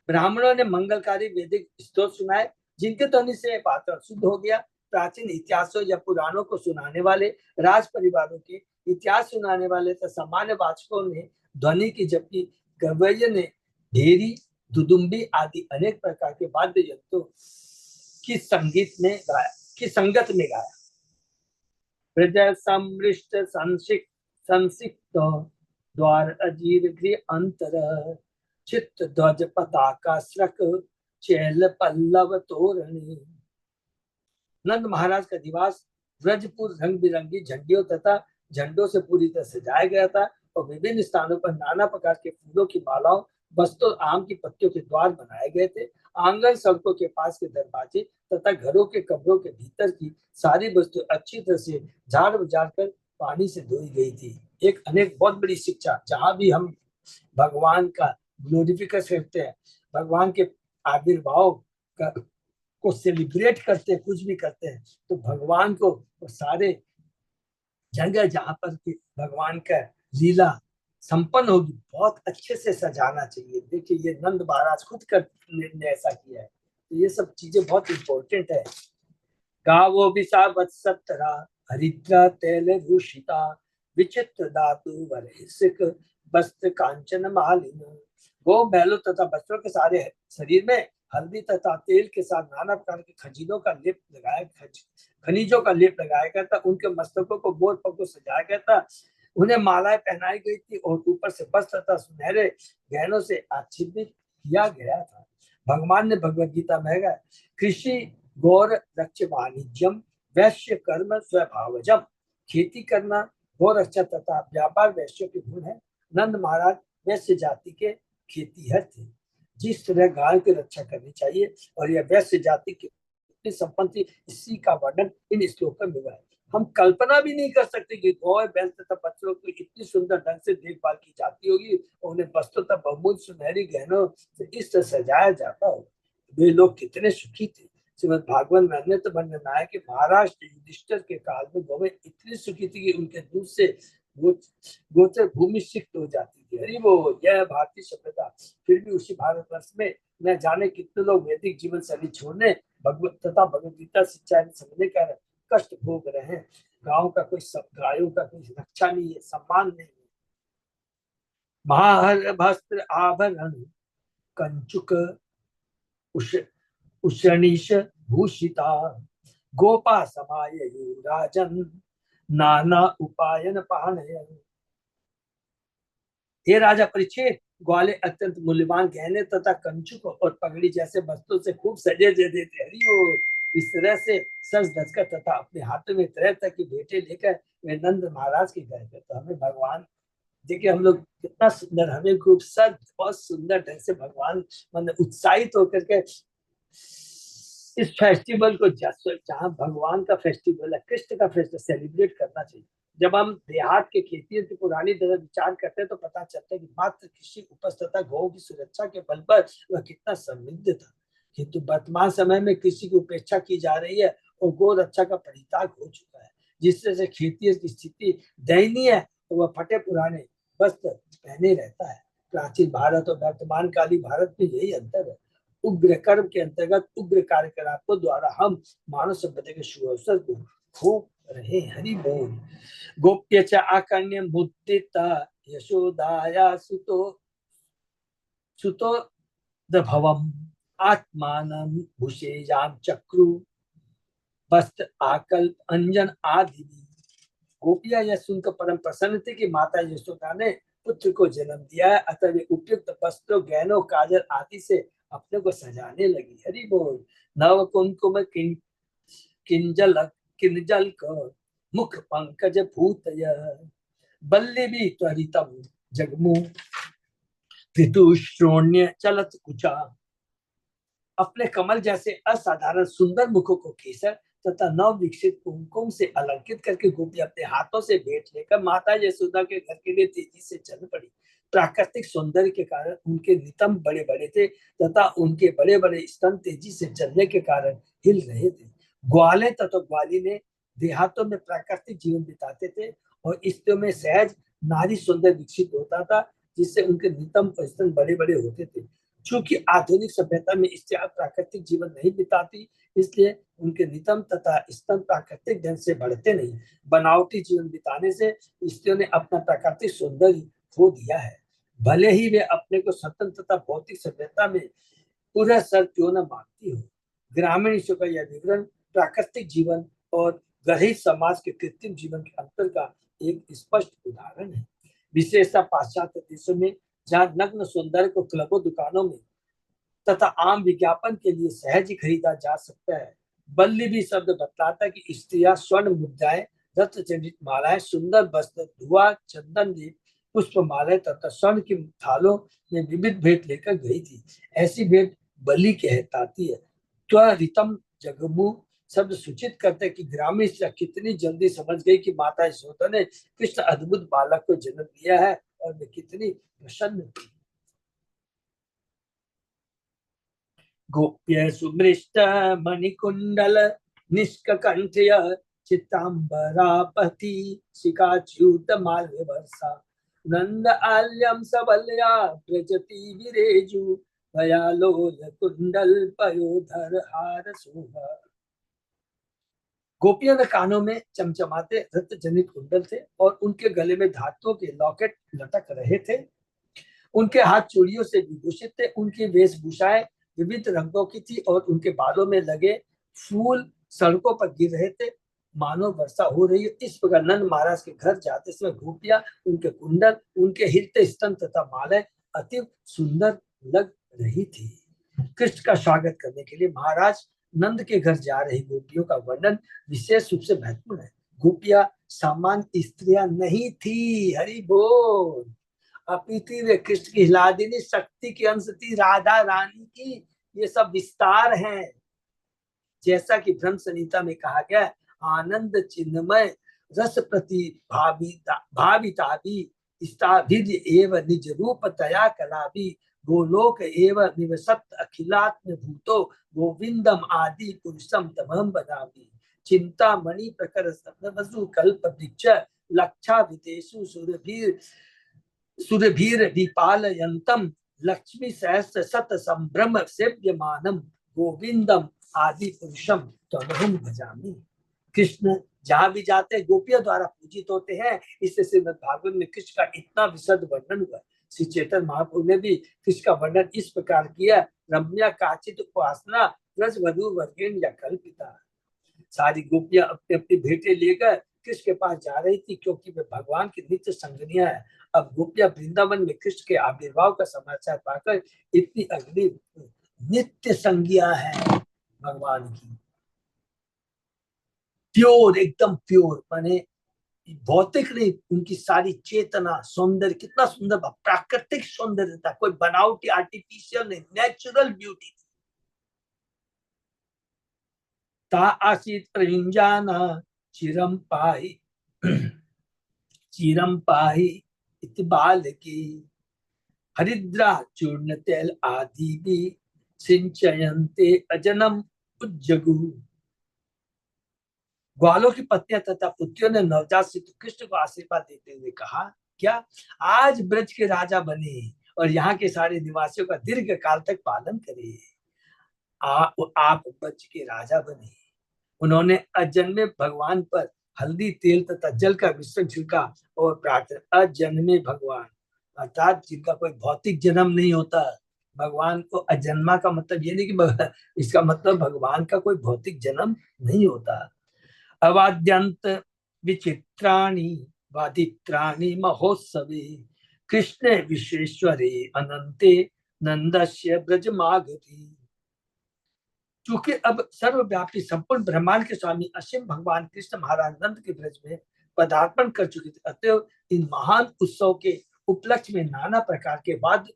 S1: ब्राह्मणों ने मंगलकारी वैदिक स्तोत्र सुनाए, जिनके ध्वनि से वातावरण शुद्ध हो गया। प्राचीन इतिहासों या पुराणों को सुनाने वाले, राज परिवारों के इतिहास सुनाने वाले तथा सामान्य वाचकों ने ध्वनि की, जबकि गवैये ने ढेरी, दुदुम्बी आदि अनेक प्रकार के वाद्य यंत्रों की संगत में गाया। प्रजा समृष्ट संसिक्त द्वार अजीर गृह अंतर चित्त ध्वज पताका श्रक चैल पल्लव तोरणी। नंद महाराज का निवास व्रजपुर रंग बिरंगी झंडियों तथा झंडों से पूरी तरह सजाया गया था, और विभिन्न स्थानों पर नाना प्रकार के फूलों की मालाओं, बस्तों, आम की पत्तियों के द्वार बनाए गए थे। आंगन, सड़कों के पास के दरवाजे तथा घरों के कमरों के भीतर की सारी वस्तु अच्छी तरह से झाड़ बुझाड़ कर पानी से धोई गई थी। एक अनेक बहुत बड़ी शिक्षा, जहां भी हम भगवान का ग्लोरिफिकेशन करते हैं, भगवान के आविर्भाव का को सेलिब्रेट करते हैं, कुछ भी करते हैं, तो भगवान को सारे जगह जहां पर भगवान का लीला संपन्न होगी, बहुत अच्छे से सजाना चाहिए। देखिए, ये नंद महाराज खुद ने ऐसा किया है, तो ये सब चीजें बहुत इंपॉर्टेंट है। गावो विषा वत्सरा हरिद्रा तैल भूषिता विचित्र धातु वरहिसिक वस्त्र कांचन मालिन। गो बैलों तथा बच्चों के सारे शरीर में हल्दी तथा तेल के साथ नाना प्रकार के खनिजों का लेप लगाया गया था। उनके मस्तकों को मोर पंखों से सजाया गया था। उन्हें मालाएं पहनाई गई थी और ऊपर से वस्त्र तथा सुनहरे गहनों से आच्छादित किया गया था। भगवान ने भगवद गीता में कहा, कृषि गौर रक्ष वाणिज्यम वैश्य कर्म स्वभावजम। खेती करना, गौ रक्षा तथा व्यापार वैश्यों के गुण है। नंद महाराज वैश्य जाति के खेतीहर थे। जिस तरह गाय की रक्षा करनी चाहिए, और यह वैश्य जाति की संपत्ति, इसी का वर्णन इन श्लोकों में मिला है। हम कल्पना भी नहीं कर सकते कि गौ, बैल तथा बच्चों की इतनी सुंदर ढंग से देखभाल की जाती होगी, और उन्हें वस्तु तथा बहुमूल्य सुनहरी गहनों से इस तरह सजाया जाता हो। वे लोग कितने सुखी थे। श्रीमद भागवत में अन्य तो वर्णन है कि महाराष्ट्र युधिष्ठिर के काल में गौएं इतनी सुखी थी कि उनके दूध से गोचर भूमि सिक्त हो जाती थी। अरे वो यह भारतीय सभ्यता, फिर भी उसी भारतवर्ष में न जाने कितने लोग वैदिक जीवन शैली छोड़ने भगवत तथा भगवदगीता शिक्षा समझने का कष्ट भोग रहे हैं। गाँव का कोई गायों का कोई रक्षा नहीं है, सम्मान नहीं है। महाहर वस्त्र आभरण कंचुक उषणीश भूषिता गोपा समाय राजन नाना उपायन पाणय। हे राजा परीक्षित, ग्वाले अत्यंत मूल्यवान गहने तथा कंचुक और पगड़ी जैसे वस्तुओं से खूब सजे थे। हरिओ, इस तरह से सज धजकर तथा अपने हाथों में तरह तरह की भेंटें लेकर वे नंद महाराज के गए थे। तो हमें भगवान देखिए, हम लोग कितना सुंदर, हमें खूब सज बहुत सुंदर ढंग से भगवान मन उत्साहित होकर के इस फेस्टिवल को, जहाँ भगवान का फेस्टिवल है, कृष्ण का फेस्टिवल सेलिब्रेट करना चाहिए। जब हम देहात के खेतियों की पुरानी तरह विचार करते हैं, तो पता चलता है कि मात्र कृषि उपज तथा गौ की सुरक्षा के बल पर वह कितना समृद्ध था। किंतु वर्तमान समय में कृषि की उपेक्षा की जा रही है और गौ रक्षा का परित्याग हो चुका है, जिससे खेती की स्थिति दयनीय है। तो वह फटे पुराने वस्त्र पहने रहता है। प्राचीन भारत और वर्तमान कालीन भारत में यही अंतर है। उग्र कर्म के अंतर्गत उग्र कार्यकलापों द्वारा हम मानव सभ्यता के शुभ अवसर को खो रहे। हरि बोल। गोप्य च आकर्ण्य मुद्दिता यशोदाया सुतो भवम आत्मानं भुषेजाम चक्रु वस्त्र आकल्प अंजन आदि। गोपियां यह सुनकर परम प्रसन्न थी कि माता यशोदा ने पुत्र को जन्म दिया है, अतः वे उपयुक्त वस्त्रों, गहनों, काजल आदि से अपने को सजाने लगी। हरि बोल। नव कुंकुम किंजल किंजल मुख पंकज भूतय बल्लभी त्वरितम जगमु ऋतुश्रोण्य चलत कुचा। अपने कमल जैसे असाधारण सुंदर मुखों को केसर तथा नव विकसित कुमकुम से अलंकृत करके गोपी अपने हाथों से भेंट लेकर माता यशोदा के घर के लिए तेजी से चल पड़ी। प्राकृतिक सौंदर्य के कारण उनके नितंब बड़े बड़े थे तथा उनके बड़े बड़े स्तन तेजी से चलने के कारण हिल रहे थे। ग्वाले तथा ग्वाली ने देहातों में प्राकृतिक जीवन बिताते थे और स्त्रियों में सहज नारी सौंदर्य विकसित होता था, जिससे उनके नितंब स्तन बड़े बड़े होते थे। चूंकि आधुनिक सभ्यता में स्त्रियां प्राकृतिक जीवन नहीं बिताती, इसलिए उनके नितंब तथा स्तन प्राकृतिक ढंग से बढ़ते नहीं। बनावटी जीवन बिताने से स्त्रियों ने अपना प्राकृतिक सौंदर्य खो दिया है। भले ही वे अपने को स्वतंत्र तथा भौतिक सभ्यता में पूरा सर क्यों न मानती हो। ग्रामीण का यह विवरण प्राकृतिक जीवन और गरीब समाज के कृत्रिम जीवन के अंतर का एक स्पष्ट उदाहरण है। विशेषतः पाश्चात्य देशों में जहाँ नग्न सौंदर्य को क्लबों, दुकानों में तथा आम विज्ञापन के लिए सहज ही खरीदा जा सकता है। बल्लभी शब्द बतलाता है कि स्त्रियां स्वर्ण मुद्राएं, रत्न जनित मालाएं, सुंदर वस्त्र, धुआ, चंदन दीप, पुष्प मालाएं तथा स्वर्ण की थालों में विविध भेंट लेकर गई थी। ऐसी भेंट बलि कहलाती है। त्वरितम जगमु शब्द सूचित करते हैं कि ग्रामीण स्त्रियां कितनी जल्दी समझ गई कि माता यशोदा ने कृष्ण अद्भुत बालक को जन्म दिया है और वे कितनी प्रसन्न थी। गोप्य सुमृष्ट मणिकुंडल निष्कंठय चित्तांबरापति शिखाच्युत माल्य वर्षा नंद आल्यम सबल्या प्रजति विरेजु भयालोल कुंडल पयोधर हार शोभा। गोपियों के कानों में चमचमाते रत्न जनित कुंडल थे और उनके गले में धातुओं के लॉकेट लटक रहे थे। उनके हाथ चूड़ियों से विभूषित थे। उनकी वेशभूषाएं विविध रंगों की थी और उनके बालों में लगे फूल सड़कों पर गिर रहे थे, मानो वर्षा हो रही है। इस प्रकार नंद महाराज के घर जाते समय गोपियां, उनके कुंडल, उनके हिलते स्तन तथा मालाएं अति सुंदर लग रही थी। कृष्ण का स्वागत करने के लिए महाराज नंद के घर जा रही गोपियों का वर्णन विशेष रूप से महत्वपूर्ण है। गोपियां सामान्य स्त्रियां नहीं थी। हरि बोल। अपितु वे कृष्ण की हिलादिनी शक्ति की अंश थी, राधा रानी की। ये सब विस्तार हैं। जैसा कि ब्रह्म संहिता में कहा गया, आनंद चिन्मय रस प्रति भाविता एव निज रूप तया कलाभि गोलोक एव निवसत अखिलात्म भूतो गोविंदम आदि पुरुषम तमहम बदामि चिंता मणि प्रकर वसु कल्प वृक्ष लक्षा विदेशु सुरभीर विपालयन्तम लक्ष्मी सहस्र शत संभ्रम सेव्यमानम गोविंदम आदि पुरुषम तमहम भजामि। कृष्ण जहां भी जाते गोपियों द्वारा पूजित होते हैं। इससे श्रीमद् भागवत में कृष्ण का इतना विशद वर्णन हुआ। श्री चैतन्य महाप्रभु ने भी कृष्ण का वर्णन इस प्रकार किया, रम्या काचित उपासना ब्रज वधु वर्गेण या कल्पिता। सारी गोपियां अपनी अपनी भेंटें लेकर कृष्ण के पास जा रही थी, क्योंकि वे भगवान की नित्य संगनिया है। अब गोपियां वृंदावन में कृष्ण के आविर्भाव का समाचार पाकर इतनी अगली नित्य संज्ञा है भगवान की। प्योर, एकदम प्योर, माने भौतिक नहीं, उनकी सारी चेतना, सौंदर्य कितना सुंदर, प्राकृतिक सौंदर्य था, कोई बनावटी आर्टिफिशियल नहीं, नेचुरल ब्यूटी। ता आसीत प्रयुंजाना चिरम पाही इति बालकी हरिद्रा चूर्ण तेल आदि भी सिंचयन्ते अजनम उज्जगु। ग्वालों की पत्नियां तथा पुत्रियों ने नवजात शिशु कृष्ण को आशीर्वाद देते हुए कहा, क्या आज ब्रज के राजा बने और यहाँ के सारे निवासियों का दीर्घ काल तक पालन करे। आप ब्रज के राजा बने। उन्होंने अजन्मे भगवान पर हल्दी तेल तथा जल का मिश्रण छिड़का और प्रार्थना, अजन्मे भगवान अर्थात जिनका कोई भौतिक जन्म नहीं होता। भगवान को अजन्मा का मतलब ये नहीं कि इसका मतलब भगवान का कोई भौतिक जन्म नहीं होता। अवाद्यंत विचित्राणि वादित्राणि महोत्सवे कृष्ण विश्वेश्वरे अनंते नंदस्य ब्रजमागति। चूंकि अब सर्वव्यापी संपूर्ण ब्रह्मांड के स्वामी असीम भगवान कृष्ण महाराज नंद के ब्रज में पदार्पण कर चुके थे, अतएव इन महान उत्सव के उपलक्ष्य में नाना प्रकार के वाद्य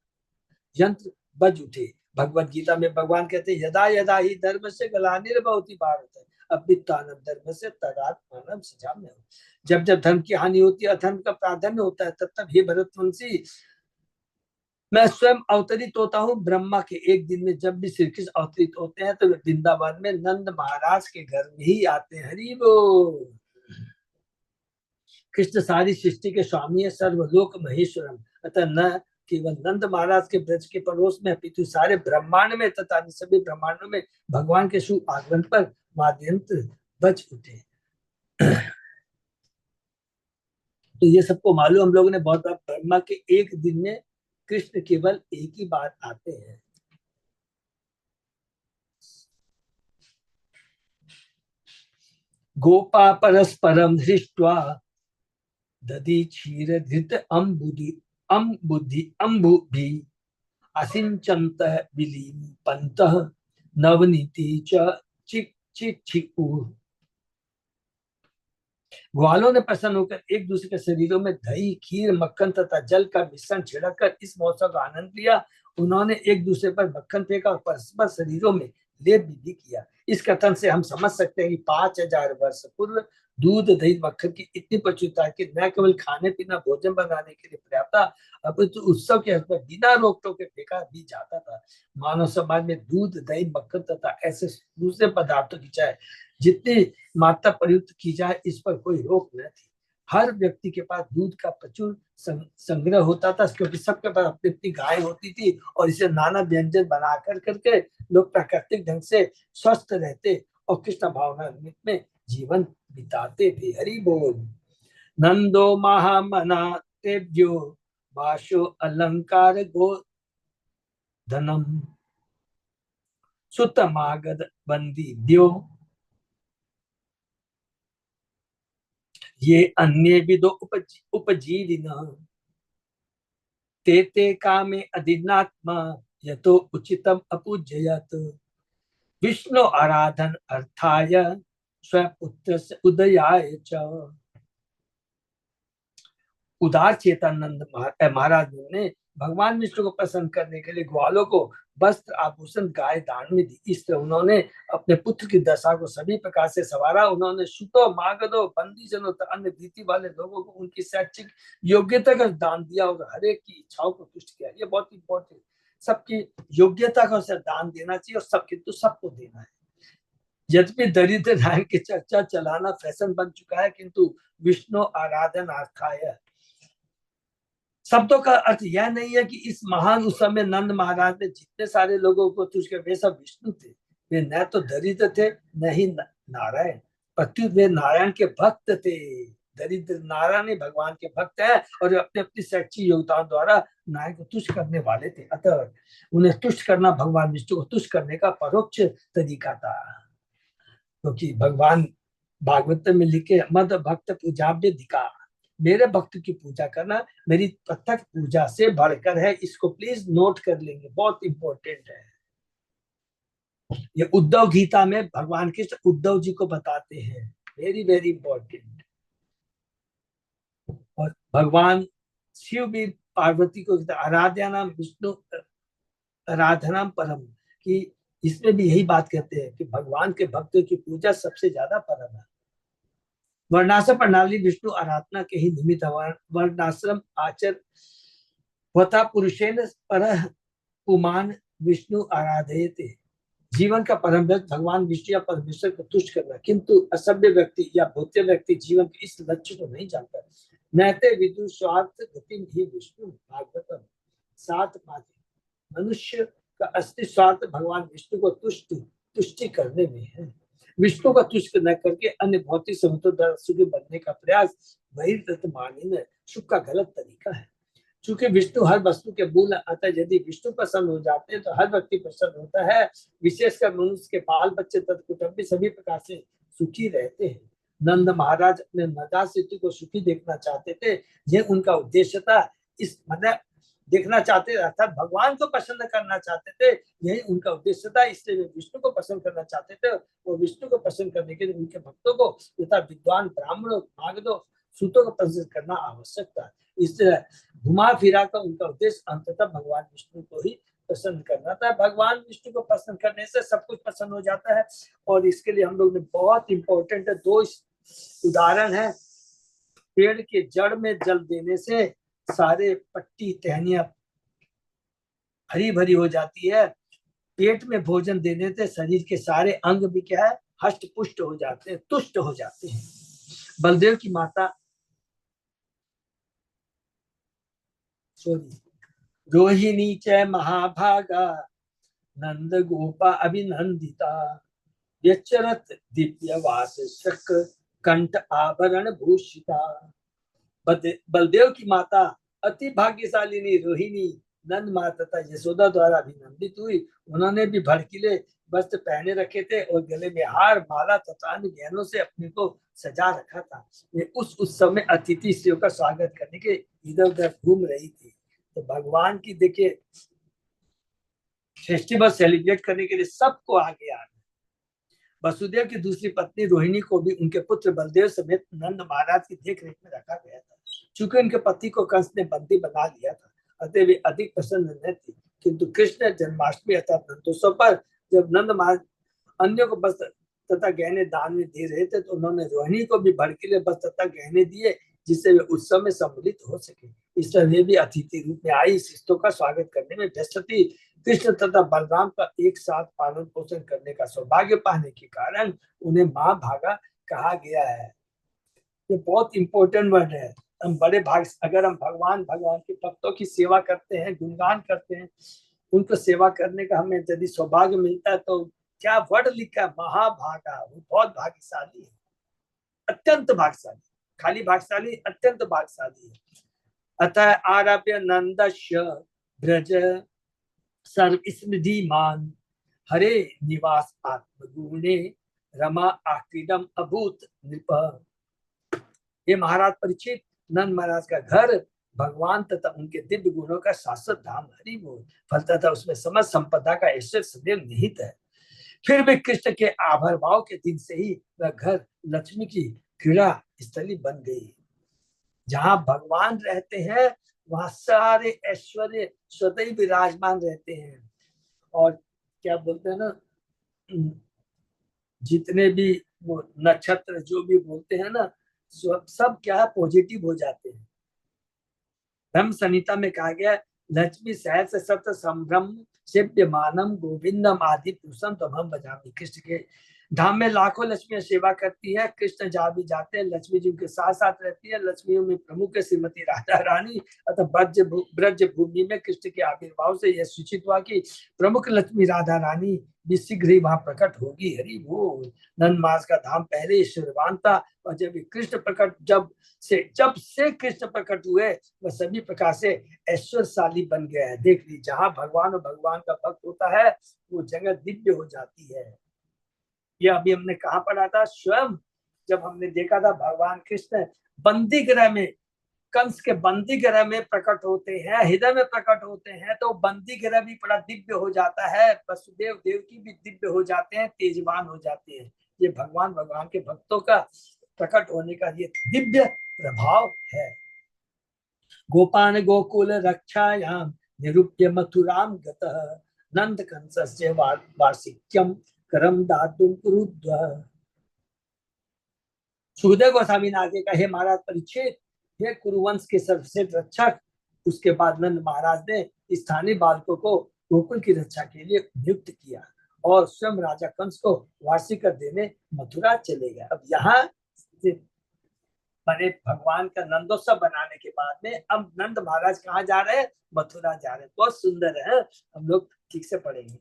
S1: यंत्र बज उठे। भगवत गीता में भगवान कहते हैं, यदा यदा ही धर्म से ग्लानिर्भवति भारत अभ्युत्थानं धर्म से तदात्मानं सृजाम्यहम्। जब जब धर्म की हानि होती है, अधर्म का प्राधान्य होता है, तब तब हे भरतवंशी मैं स्वयं अवतरित होता हूँ। ब्रह्मा के एक दिन में जब भी श्री कृष्ण अवतरित होते हैं तो वृंदावन में नंद महाराज के घर में ही आते हैं। हरि बोल। कृष्ण सारी सृष्टि के स्वामी है, सर्वलोक महेश्वरम। अतः न केवल नंद महाराज के ब्रज के पड़ोस में अपितु सारे ब्रह्मांड में तथा सभी ब्रह्मांडों में भगवान के शुभ आगमन पर वाद्यंत्र बज उठे। तो ये सबको मालूम, हम लोगों ने बहुत बार ब्रह्मा के एक दिन में कृष्ण केवल एक ही बार आते हैं। गोपा परस्परम दृष्ट्वा दधि क्षीर धृत अम्बुधि असिंचंत विलीपंत नवनीति चिक्षिपु। ग्वालों ने प्रसन्न होकर एक दूसरे के शरीरों में दही, खीर, मक्खन तथा जल का मिश्रण छिड़ककर इस महोत्सव का आनंद लिया। उन्होंने एक दूसरे पर मक्खन फेंका और परस्पर शरीरों में लेप भी किया। इस कथन से हम समझ सकते हैं कि 5000 वर्ष पूर्व दूध, दही, मक्खन की इतनी प्रचुरता कि न केवल खाने पीना भोजन बनाने के लिए पर्याप्त था, अपितु उत्सव के अंत में बिना रोक टोके फेंका भी जाता था। मानव समाज में दूध, दही, मक्खन तथा ऐसे दूसरे पदार्थों की चाहे जितनी मात्रा प्रयुक्त की जाए, इस पर कोई रोक न थी। हर व्यक्ति के पास दूध का प्रचुर संग्रह होता था, क्योंकि सबके पास अपनी अपनी गाय होती थी और इसे नाना व्यंजन बना कर करके लोग प्राकृतिक ढंग से स्वस्थ रहते और कृष्ण भावना में जीवन बिताते थे। हरि बोल। नंदो महामना तेभ्यो भाषो अलंकार गो धनम सुतमागद बंदी द्यो ये अन्य विदो उपजीविन ते ते कामे अधिनात्मा यतो उचितम अपूजयत विष्णु आराधन अर्थाय स्वपुत्र से उदयाय च। उदार चेतानंद महाराज ने भगवान विष्णु को प्रसन्न करने के लिए ग्वालों को वस्त्र, आभूषण, गाय दान में दी। इस तरह उन्होंने अपने पुत्र की दशा को सभी प्रकार से संवारा। उन्होंने सुतो, मागधों, बंदीजनों तथा अन्य रीति वाले लोगों को उनकी शैक्षिक योग्यता का दान दिया और हरेक की इच्छाओं को तुष्ट किया। ये बहुत इंपॉर्टेंट, सबकी योग्यता का दान देना चाहिए और सब किंतु सबको देना है। यद्यपि दरिद्र नारायण की चर्चा चलाना फैशन बन चुका है, किंतु विष्णु आराधनार्थाय शब्दों का अर्थ यह नहीं है कि इस महान उत्सव में नंद महाराज ने जितने सारे लोगों को तुझके वे सब विष्णु थे। वे न तो दरिद्र थे न ही नारायण, प्रत्युत वे नारायण के भक्त थे। दरिद्र नारायण ही भगवान के भक्त हैं और अपने अपनी शैक्षिक योगदान द्वारा नारायण को तुष्ट करने वाले थे। अतः उन्हें तुष्ट करना भगवान विष्णु को तुष्ट करने का परोक्ष तरीका था। क्योंकि भगवान भागवत में लिखे मद भक्त पूजाभ्य धिका, मेरे भक्त की पूजा करना मेरी प्रत्यक्ष पूजा से बढ़कर है। इसको प्लीज नोट कर लेंगे, बहुत इंपॉर्टेंट है। ये उद्धव गीता में भगवान कृष्ण उद्धव जी को बताते हैं, वेरी वेरी इंपॉर्टेंट। और भगवान शिव भी पार्वती को आराध्या नाम विष्णु आराधना परम, कि इसमें भी यही बात कहते हैं कि भगवान के भक्तों की पूजा सबसे ज्यादा परम है। वर्णाश्रम प्रणाली विष्णु आराधना के ही निमित्त वर्णाश्रम आचर वथा पुरुषेन पर पुमान विष्णु आराधयते। जीवन का परम लक्ष्य भगवान विष्णु या परमेश्वर को तुष्ट करना, किंतु असभ्य व्यक्ति या भौतिक व्यक्ति जीवन के इस लक्ष्य को नहीं जानता। नैते विदु स्वार्थ गति ही विष्णु भागवतम 7:5। मनुष्य का असली स्वार्थ भगवान विष्णु को तुष्टि करने में है। विष्णु को तुष्ट न करके अन्य भौतिक सुखी बनने का प्रयास वही तत्मानी सुख का गलत तरीका है। चूंकि विष्णु हर वस्तु के मूल, अतः यदि विष्णु प्रसन्न हो जाते हैं तो हर व्यक्ति प्रसन्न होता है। विशेषकर मनुष्य के बाल बच्चे तथा कुटुंब भी सभी प्रकार से सुखी रहते हैं। नंद महाराज अपने नवजात शिशु को सुखी देखना चाहते थे, यह उनका उद्देश्य था। इस मतलब देखना चाहते अर्थात भगवान को पसंद करना चाहते थे, यही उनका उद्देश्य था। इसलिए वे विष्णु को पसंद करना चाहते थे। वो विष्णु को पसंद करने के लिए उनके भक्तों को तथा विद्वान ब्राह्मणों, नागदों, सूतों को पसंद करना आवश्यक था। इस तरह घुमा फिरा कर उनका उद्देश्य अंततः भगवान विष्णु को ही पसंद करना था। भगवान विष्णु को पसंद करने से सब कुछ पसंद हो जाता है। और इसके लिए हम लोग ने बहुत इंपॉर्टेंट दो उदाहरण है। पेड़ के जड़ में जल देने से सारे पट्टी टहनियां हरी भरी हो जाती है। पेट में भोजन देने से शरीर के सारे अंग भी क्या है, हष्ट पुष्ट हो जाते हैं, तुष्ट हो जाते हैं। बलदेव की माता रोहिणी च महाभागा नंद गोपा अभिनंदिता व्यचरत दिव्यवास शक कंठ आभरण भूषिता। बलदेव की माता अति भाग्यशालिनी रोहिणी नंद माता तथा यशोदा द्वारा अभिनंदित हुई। उन्होंने भी भड़कीले वस्त्र पहने रखे थे और गले में हार, माला तथा अन्य गहनों से अपने को सजा रखा था। वे उस उत्सव में अतिथि स्त्रियों का स्वागत करने के इधर उधर घूम रही थी। तो भगवान की देखिए फेस्टिवल सेलिब्रेट करने के लिए सबको आगे आ रहे। वसुदेव की दूसरी पत्नी रोहिणी को भी उनके पुत्र बलदेव समेत नंद महाराज की देखरेख में रखा गया था। चूंकि उनके पति को कंस ने बंदी बना लिया था, अतः वे अधिक प्रसन्न न थी। किंतु कृष्ण जन्माष्टमी अर्थात नंदोत्सव पर जब नंद महाराज अन्य को वस्त्र तथा गहने दान में दे रहे थे, तो उन्होंने रोहिणी को भी भड़कीले वस्त्र तथा गहने दिए, जिससे वे उत्सव में सम्मिलित हो सके। इस तरह वे भी अतिथि रूप में आई शिष्टों का स्वागत करने में व्यस्त थी। कृष्ण तथा बलराम का एक साथ पालन पोषण करने का सौभाग्य पाने के कारण उन्हें माँ भागा कहा गया है। ये बहुत इंपॉर्टेंट वर्ड है। हम बड़े भाग, अगर हम भगवान के भक्तों की सेवा करते हैं, गुणगान करते हैं, उनको सेवा करने का हमें यदि सौभाग्य मिलता है, तो क्या वर्ड लिखा है, महाभागा, वो बहुत भाग्यशाली है, अत्यंत भाग्यशाली, खाली भाग्यशाली, अत्यंत भाग्यशाली है। अतः आरभ्य नंदस्य ब्रज सर्वस्मृतिमान हरे निवास आत्मगुणे रमा आक्रीडम अभूत नृप। ये महाराज परीक्षित, नंद महाराज का घर भगवान तथा उनके दिव्य गुणों का शाश्वत धाम हरि बोल, फलता था उसमें समस्त संपदा का ऐश्वर्य सदैव निहित है। फिर भी कृष्ण के आविर्भाव के दिन से ही वह घर लक्ष्मी की क्रीड़ा स्थली बन गई। जहां भगवान रहते हैं वहां सारे ऐश्वर्य स्वतः ही विराजमान रहते हैं। और क्या बोलते हैं ना, जितने भी वो नक्षत्र जो भी बोलते हैं ना, सब क्या है, पॉजिटिव हो जाते हैं। धर्म संहिता में कहा गया, लक्ष्मी सहस्र सप्त संभ्रम सेव्यमानम गोविंदम आदि पुरुषम तमहम भजामि। कृष्ण के धाम में लाखों लक्ष्मियां सेवा करती है। कृष्ण जहाँ भी जाते हैं लक्ष्मी जी उनके साथ साथ रहती है। लक्ष्मियों में प्रमुख है श्रीमती राधा रानी। अतः ब्रज भूमि में कृष्ण के आविर्भाव से यह सूचित हुआ कि प्रमुख लक्ष्मी राधा रानी भी शीघ्र ही वहां प्रकट होगी। हरि बोल। नंद महाराज का धाम पहले ईश्वरवान था, और जब कृष्ण प्रकट जब से कृष्ण प्रकट हुए वह सभी प्रकार से ऐश्वर्यशाली बन गया है। देख ली, जहाँ भगवान और भगवान का भक्त होता है वो जगह दिव्य हो जाती है। ये अभी हमने कहा पढ़ा था, स्वयं जब हमने देखा था भगवान कृष्ण बंदी गृह में, कंस के बंदी गृह में प्रकट होते हैं, हृदय में प्रकट होते हैं, तो बंदी गृह भी बड़ा दिव्य हो जाता है। वसुदेव देवकी भी दिव्य हो जाते हैं, तेजवान हो जाते हैं। ये भगवान के भक्तों का प्रकट होने का ये दिव्य प्रभाव है। गोपान गोकुल रक्षायाम निरूप्य मथुराम गतः नंद कंसस्य वार्षिक्यम करम दातुम कुरुद्व। सुखदेव गोस्वामी ने आगे कहे, महाराज परीक्षित, हे कुरुवंश के सर्वश्रेष्ठ रक्षक। उसके बाद नंद महाराज ने स्थानीय बालकों को गोकुल की रक्षा के लिए नियुक्त किया और स्वयं राजा कंस को वार्षिक देने मथुरा चले गए। अब यहाँ बने भगवान का नंदोत्सव बनाने के बाद में अब नंद महाराज कहाँ जा रहे हैं, मथुरा जा रहे हैं। बहुत सुंदर है, हम लोग ठीक से पढ़ेंगे।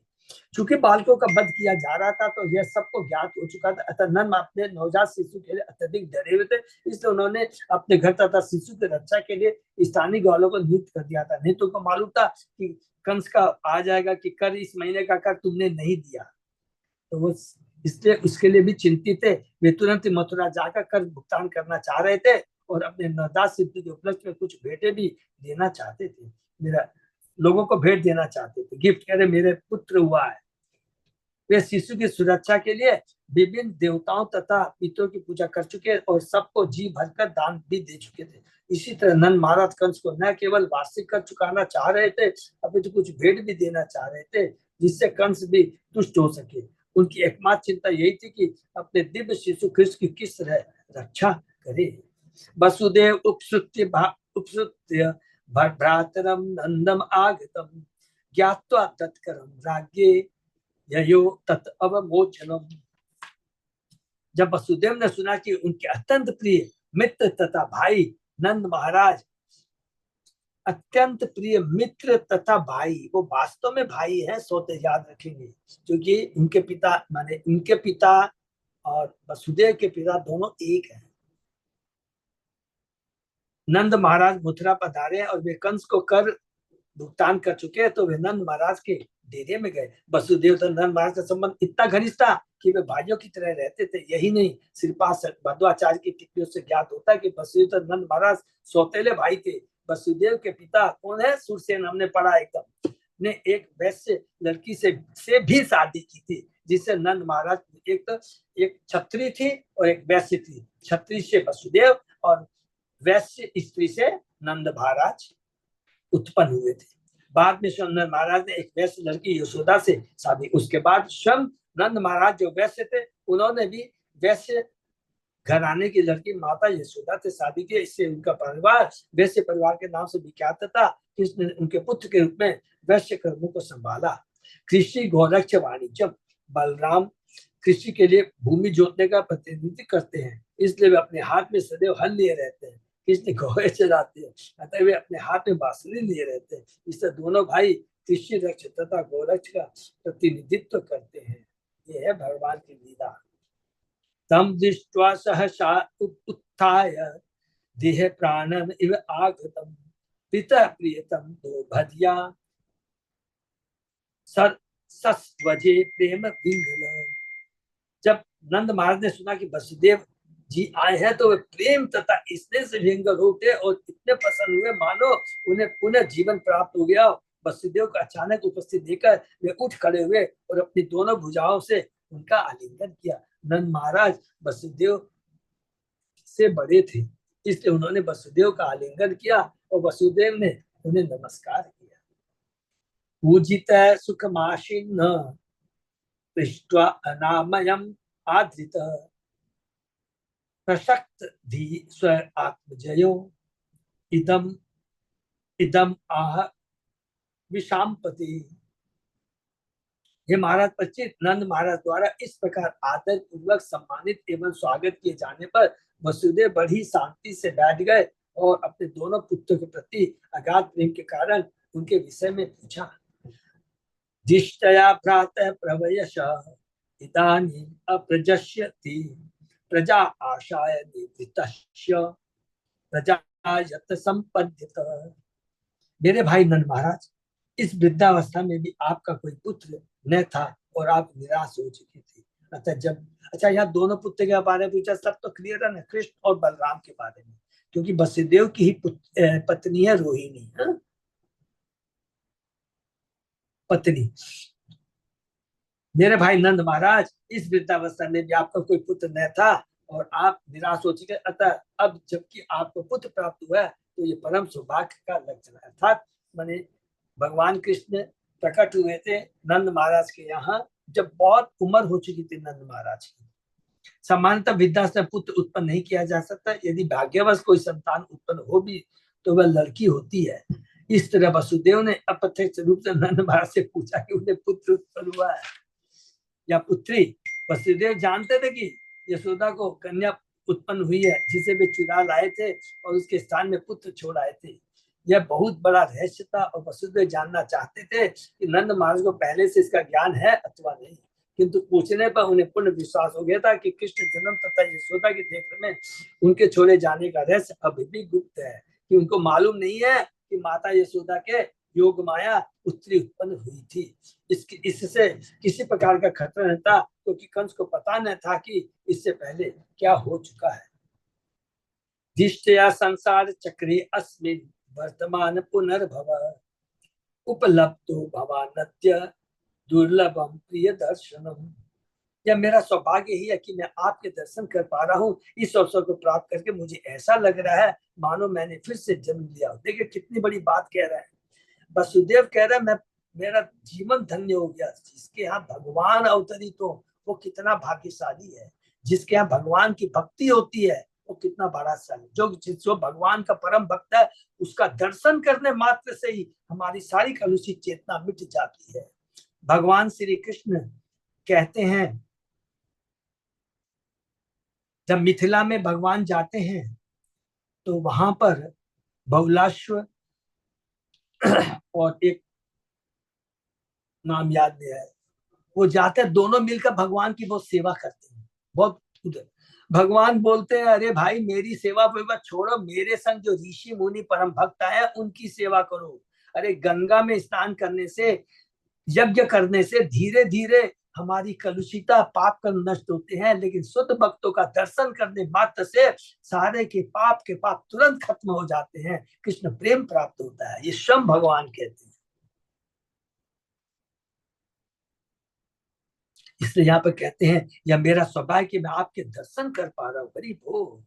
S1: चूंकि बालकों का वध किया जा रहा था तो यह सबको ज्ञात हो चुका था, अतः नंद अपने नवजात शिशु के लिए अत्यधिक डरे हुए थे, इसलिए उन्होंने अपने घर तथा शिशु की रक्षा के लिए स्थानीय ग्वालों को नियुक्त कर दिया था। नहीं तो उनको मालूम था कि कंस का आ जाएगा कि कर इस महीने का कर तुमने नहीं दिया, तो वो इसलिए उसके लिए भी चिंतित थे। वे तुरंत मथुरा जाकर कर भुगतान करना चाह रहे थे और अपने नवजात शिशु के उपलक्ष्य में कुछ भेंटें भी देना चाहते थे। मेरा लोगों को भेंट देना चाहते थे, गिफ्ट कह रहे मेरे पुत्र हुआ है। वे शिशु की सुरक्षा के लिए विभिन्न देवताओं तथा पितरों की पूजा कर चुके और सबको जी भरकर दान भी दे चुके थे। इसी तरह नंद महाराज कंस को न केवल वार्षिक कर चुकाना चाह रहे थे, अपितु कुछ भेंट भी देना चाह रहे थे जिससे कंस भी तुष्ट हो सके। उनकी एकमात्र चिंता यही थी कि अपने दिव्य शिशु कृष्ण की किस तरह रक्षा करे। वसुदेव उपसुत्य भ्रातरम नंदम आगतम ज्ञात्वा तत्करम राज्ञे ययो तत् अवमोचनम। जब वसुदेव ने सुना कि उनके अत्यंत प्रिय मित्र तथा भाई नंद महाराज, अत्यंत प्रिय मित्र तथा भाई, वो वास्तव में भाई है, सोते याद रखेंगे, क्योंकि उनके पिता माने उनके पिता और वसुदेव के पिता दोनों एक हैं। नंद महाराज मथुरा पधारे और वे कंस को कर भुगतान कर चुके हैं, तो वे नंद महाराज के डेरे में गए। वसुदेव तो नंद महाराज का संबंध इतना घनिष्ठ था कि वे भाइयों की तरह रहते थे। यही नहीं, श्रीपाद मध्वाचार्य की टिप्पणियों से ज्ञात होता है कि वसुदेव तो नंद महाराज सौतेले भाई थे। वसुदेव के पिता कौन है? सूरसेन, हमने पढ़ा एकदम, ने एक वैश्य लड़की से भी शादी की थी, जिससे नंद महाराज एक छत्री थी और एक वैश्य थी। छत्री से वसुदेव और वैश्य स्त्री से नंद महाराज उत्पन्न हुए थे। बाद में नंद महाराज ने एक वैश्य लड़की यशोदा से शादी, उसके बाद स्वयं नंद महाराज जो वैश्य थे उन्होंने भी वैश्य घराने की लड़की माता यशोदा से शादी की। इससे उनका परिवार वैश्य परिवार के नाम से विख्यात था। कृष्ण ने उनके पुत्र के रूप में वैश्य कर्मों को संभाला। कृषि गोरक्ष वाणिज्य, बलराम कृषि के लिए भूमि जोतने का प्रतिनिधित्व करते हैं, इसलिए वे अपने हाथ में सदैव हल लिए रहते हैं। कृष्ण घोड़े चलाते हैं, अतः वे अपने हाथ में बांसुरी लिए रहते हैं। इससे दोनों भाई कृषि रक्ष तथा गोरक्ष का प्रतिनिधित्व करते हैं। यह है भगवान की लीला। तम दृष्ट्वा सहसा उत्थाय देह प्राणम इव आगतम पिता प्रियतम दो भजिया सस्वजे प्रेम पिंगल। जब नंद महाराज ने सुना कि वसुदेव जी आए हैं तो वे प्रेम तथा स्नेह से विंगल हो उठे और इतने प्रसन्न हुए मानो उन्हें पुनः जीवन प्राप्त हो गया। वसुदेव को अचानक उपस्थित देखकर वे उठ खड़े हुए और अपनी दोनों भुजाओं से उनका आलिंगन किया। नंद महाराज वसुदेव से बड़े थे, इसलिए उन्होंने वसुदेव का आलिंगन किया और वसुदेव ने उन्हें नमस्कार किया। पूजित सुखमाशीन पृष्ट्वा अनामयम आदृत प्रसक्त धी स्व आत्मजयो इदम इदम आह विषामपति। हे महाराज पच्चीस, नंद महाराज द्वारा इस प्रकार आदर पूर्वक सम्मानित एवं स्वागत किए जाने पर वसुदेव बड़ी शांति से बैठ गए और अपने दोनों पुत्रों के प्रति अगाध प्रेम के कारण उनके विषय में पूछा। दिष्टया प्रातः प्रवयश इदानीं अप्रजस्यति प्रजा आशाय निवृत्तस्य प्रजायत संपद्यत। मेरे भाई नंद महाराज, इस वृद्धावस्था में भी आपका कोई पुत्र न था और आप निराश हो चुके थे। अतः जब यहाँ दोनों पुत्र के बारे में पूछा, सब तो क्लियर है ना, कृष्ण और बलराम के बारे में, क्योंकि वसुदेव की ही पत्नी है रोहिणी, पत्नी। मेरे भाई नंद महाराज, इस वृद्धावस्था में भी आपका कोई पुत्र न था और आप निराश हो चुके, अतः अब जबकि आपको पुत्र प्राप्त हुआ है तो ये परम सौभाग्य का लक्षण है। अर्थात माने भगवान कृष्ण प्रकट हुए थे नंद महाराज के यहाँ जब बहुत उम्र हो चुकी थी नंद महाराज की। सामान्यतः विद्या से पुत्र उत्पन्न नहीं किया जा सकता, यदि भाग्यवश कोई संतान उत्पन्न हो भी तो वह लड़की होती है। इस तरह वसुदेव ने अप्रत्यक्ष रूप से नंद महाराज से पूछा कि उन्हें पुत्र उत्पन्न हुआ है या पुत्री। वसुदेव जानते थे कि यशोदा को कन्या उत्पन्न हुई है जिसे वे चुरा लाए थे और उसके स्थान में पुत्र छोड़ आए थे। यह बहुत बड़ा रहस्य था और वसुदेव जानना चाहते थे कि नंद महाराज को पहले से इसका ज्ञान है अथवा नहीं, किंतु पूछने पर उन्हें पूर्ण विश्वास हो गया था कि कृष्ण जन्म तथा यशोदा के देखने में उनके छोड़े जाने का रहस्य अभी भी गुप्त है, कि उनको मालूम नहीं है कि माता यशोदा के योग माया पुत्री उत्पन्न हुई थी। इससे किसी प्रकार का खतरा नहीं था, क्योंकि कंस को पता न था कि इससे पहले क्या हो चुका है। दिष्टया संसार चक्रे अस्मिन् वर्तमान पुनर्भव उपलब्धो भवानद्य दुर्लभम प्रिय दर्शनम। यह मेरा सौभाग्य ही है कि मैं आपके दर्शन कर पा रहा हूँ। इस अवसर को प्राप्त करके मुझे ऐसा लग रहा है मानो मैंने फिर से जन्म लिया। देखिए कितनी बड़ी बात कह रहा है वसुदेव, कह रहा है मैं, मेरा जीवन धन्य हो गया। जिसके यहाँ भगवान अवतरित हो वो कितना भाग्यशाली है। जिसके यहाँ भगवान की भक्ति होती है वो कितना भाग्यशाली। जो भगवान का परम भक्त है उसका दर्शन करने मात्र से ही हमारी सारी कलुषित चेतना मिट जाती है। भगवान श्री कृष्ण कहते हैं जब मिथिला में भगवान जाते हैं तो वहां पर बहुलाश्व और एक नाम याद नहीं है, वो जाते हैं, दोनों मिलकर भगवान की बहुत सेवा करते हैं। बहुत उधर भगवान बोलते हैं अरे भाई मेरी सेवा वेवा छोड़ो, मेरे संग जो ऋषि मुनि परम भक्त आए उनकी सेवा करो। अरे गंगा में स्नान करने से, यज्ञ करने से धीरे धीरे हमारी कलुषिता पाप कर्म नष्ट होते हैं, लेकिन शुद्ध भक्तों का दर्शन करने मात्र से सारे के पाप तुरंत खत्म हो जाते हैं। कृष्ण प्रेम प्राप्त होता है, ये स्वयं भगवान कहते हैं। इसलिए यहाँ पर कहते हैं यह मेरा सौभाग्य कि मैं आपके दर्शन कर पा रहा हूँ। गरीब हो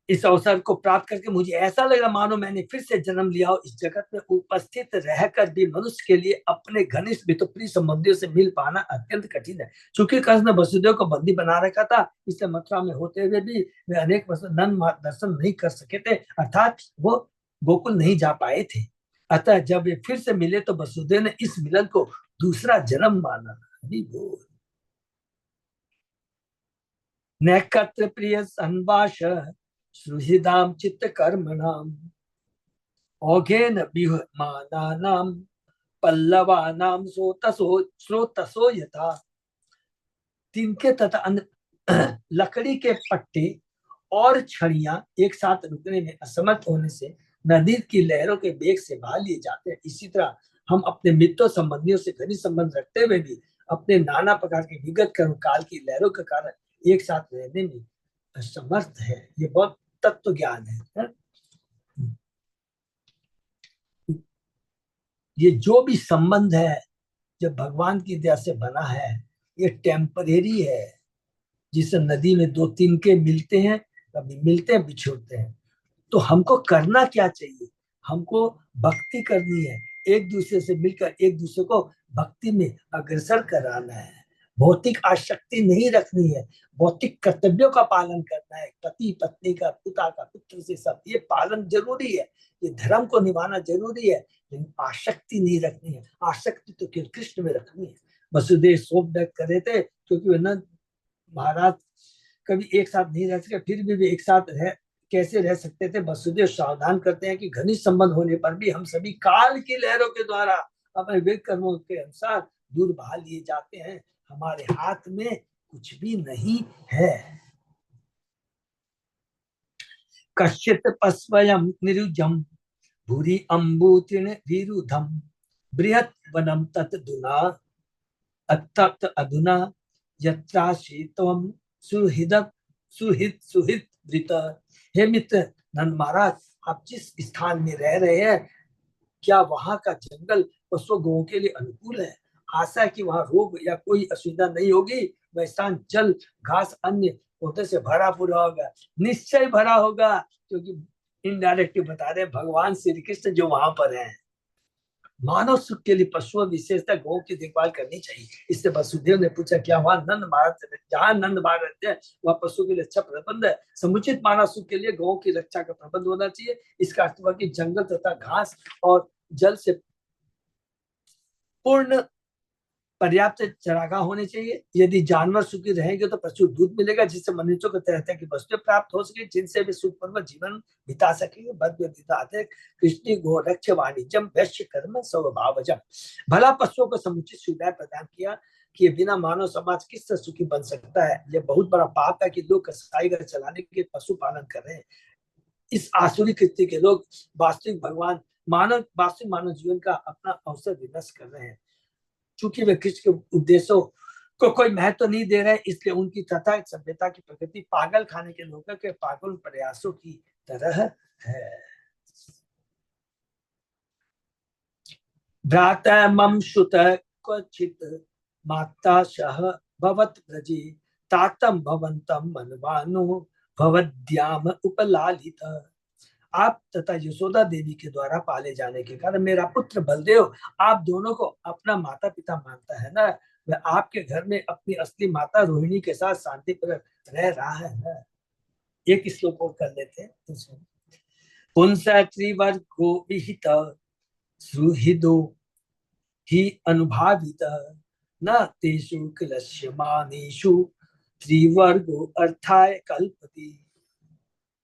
S1: इस अवसर को प्राप्त करके मुझे ऐसा लग रहा मानो मैंने फिर से जन्म लिया हो। इस जगत में उपस्थित रहकर भी मनुष्य के लिए अपने घनिष्ठ मित्रप्रिय संबंधियों से मिल पाना अत्यंत कठिन है। चूंकि कृष्ण ने वसुदेव को बंदी बना रखा था, इसलिए मथुरा में होते हुए भी वे अनेक नंद दर्शन नहीं कर सके थे, अर्थात वो गोकुल नहीं जा पाए थे। अतः जब वे फिर से मिले तो वसुदेव ने इस मिलन को दूसरा जन्म माना। नैकत्र प्रिय संवास सुहृदाम चित्त कर्मणाम औघेन विहमानानाम पल्लवानाम स्रोतसो यथा। तिनके तथा लकड़ी के पट्टे और छड़ियां एक साथ रुकने में असमर्थ होने से नदी की लहरों के वेग से बहा लिए जाते हैं। इसी तरह हम अपने मित्रों संबंधियों से घनिष्ठ संबंध रखते हुए भी अपने नाना प्रकार के विगत कर्म काल की लहरों के कारण एक साथ रहने में असमर्थ है। ये बहुत तत्व ज्ञान है। ये जो भी संबंध है जब भगवान की दया से बना है ये टेम्परेरी है। जिसे नदी में दो तिनके मिलते हैं, कभी मिलते हैं बिछोड़ते हैं। तो हमको करना क्या चाहिए? हमको भक्ति करनी है, एक दूसरे से मिलकर एक दूसरे को भक्ति में अग्रसर कराना है। भौतिक आसक्ति नहीं रखनी है, भौतिक कर्तव्यों का पालन करना है। पति पत्नी का, पिता का, पुत्र से सब ये पालन जरूरी है, ये धर्म को निभाना जरूरी है, लेकिन आसक्ति नहीं रखनी है। आसक्ति तो केवल कृष्ण में रखनी है। वसुदेव शोक व्यक्त कर रहे थे क्योंकि वे महाराज कभी एक साथ नहीं रह सके, फिर भी वे एक साथ कैसे रह सकते थे। वसुदेव सावधान करते हैं कि घनिष्ठ संबंध होने पर भी हम सभी काल की लहरों के द्वारा अपने वेद कर्मों के अनुसार दूर बहा लिए जाते हैं। हमारे हाथ में कुछ भी नहीं है। कश्चित पस्वयं निरुजम भूरि अम्बुतिन विरुधम बृहत् वनम तत्दुना अतत अधुना यत्राशीतम सुहृद सुहित वृत। हे मित्र नंद महाराज, आप जिस स्थान में रह रहे हैं क्या वहां का जंगल पशु गौओं के लिए अनुकूल है? आशा है कि वहां रोग या कोई असुविधा नहीं होगी। वह स्थान जल घास अन्य पौधे से भरा पूरा होगा। निश्चय भरा होगा, क्योंकि इनडायरेक्टली बता रहे भगवान श्री कृष्ण जो वहां पर हैं। मानव सुख के लिए पशुओं विशेषता गौ की देखभाल करनी चाहिए। इससे वसुदेव ने पूछा क्या वहां नंद महाराज, जहां नंद महाराज रहते हैं वहां पशु के लिए अच्छा प्रबंध है? समुचित मानव सुख के लिए गौ की रक्षा का प्रबंध होना चाहिए। इसका अर्थ हुआ कि जंगल तथा घास और जल से पूर्ण पर्याप्त चारागाह होने चाहिए। यदि जानवर सुखी रहेंगे तो प्रचुर दूध मिलेगा, जिससे मनुष्यों को तरह तरह की वस्तुएं प्राप्त हो सके, जिनसे वे सुखपूर्वक जीवन बिता सकेंगे। कृष्ण गोरक्ष वाणिज्यम वैश्य कर्म स्वभावजम। भला पशुओं को समुचित सुविधाएं प्रदान किया कि ये बिना मानव समाज किस तरह सुखी बन सकता है। यह बहुत बड़ा पाप है कि लोग कसाई घर चलाने के पशु पालन कर रहे हैं। इस आसुरी कृत्य के लोग वास्तविक मानव जीवन का अपना अवसर विनष्ट कर रहे हैं। चूंकि वे कृष्ण के उद्देश्यों को कोई महत्व नहीं दे रहे, इसलिए उनकी तथा सभ्यता की प्रकृति पागल खाने के लोगों के पागल प्रयासों की तरह है। भ्राता मम श्रुत क्वचित माता सह भवत ब्रजे तातम भवंतम मनवानु भवद्याम उपलालित। आप तथा यशोदा देवी के द्वारा पाले जाने के कारण मेरा पुत्र बलदेव आप दोनों को अपना माता पिता मानता है ना। वह आपके घर में अपनी असली माता रोहिणी के साथ शांतिपूर्वक रह रहा है ना। एक श्लोक और कर लेते हैं। पुंस त्रिवर्गो विहित सुहृदो ही अनुभावित न तेषु क्लश्यमानेषु त्रिवर्गो अर्थाय कल्पति।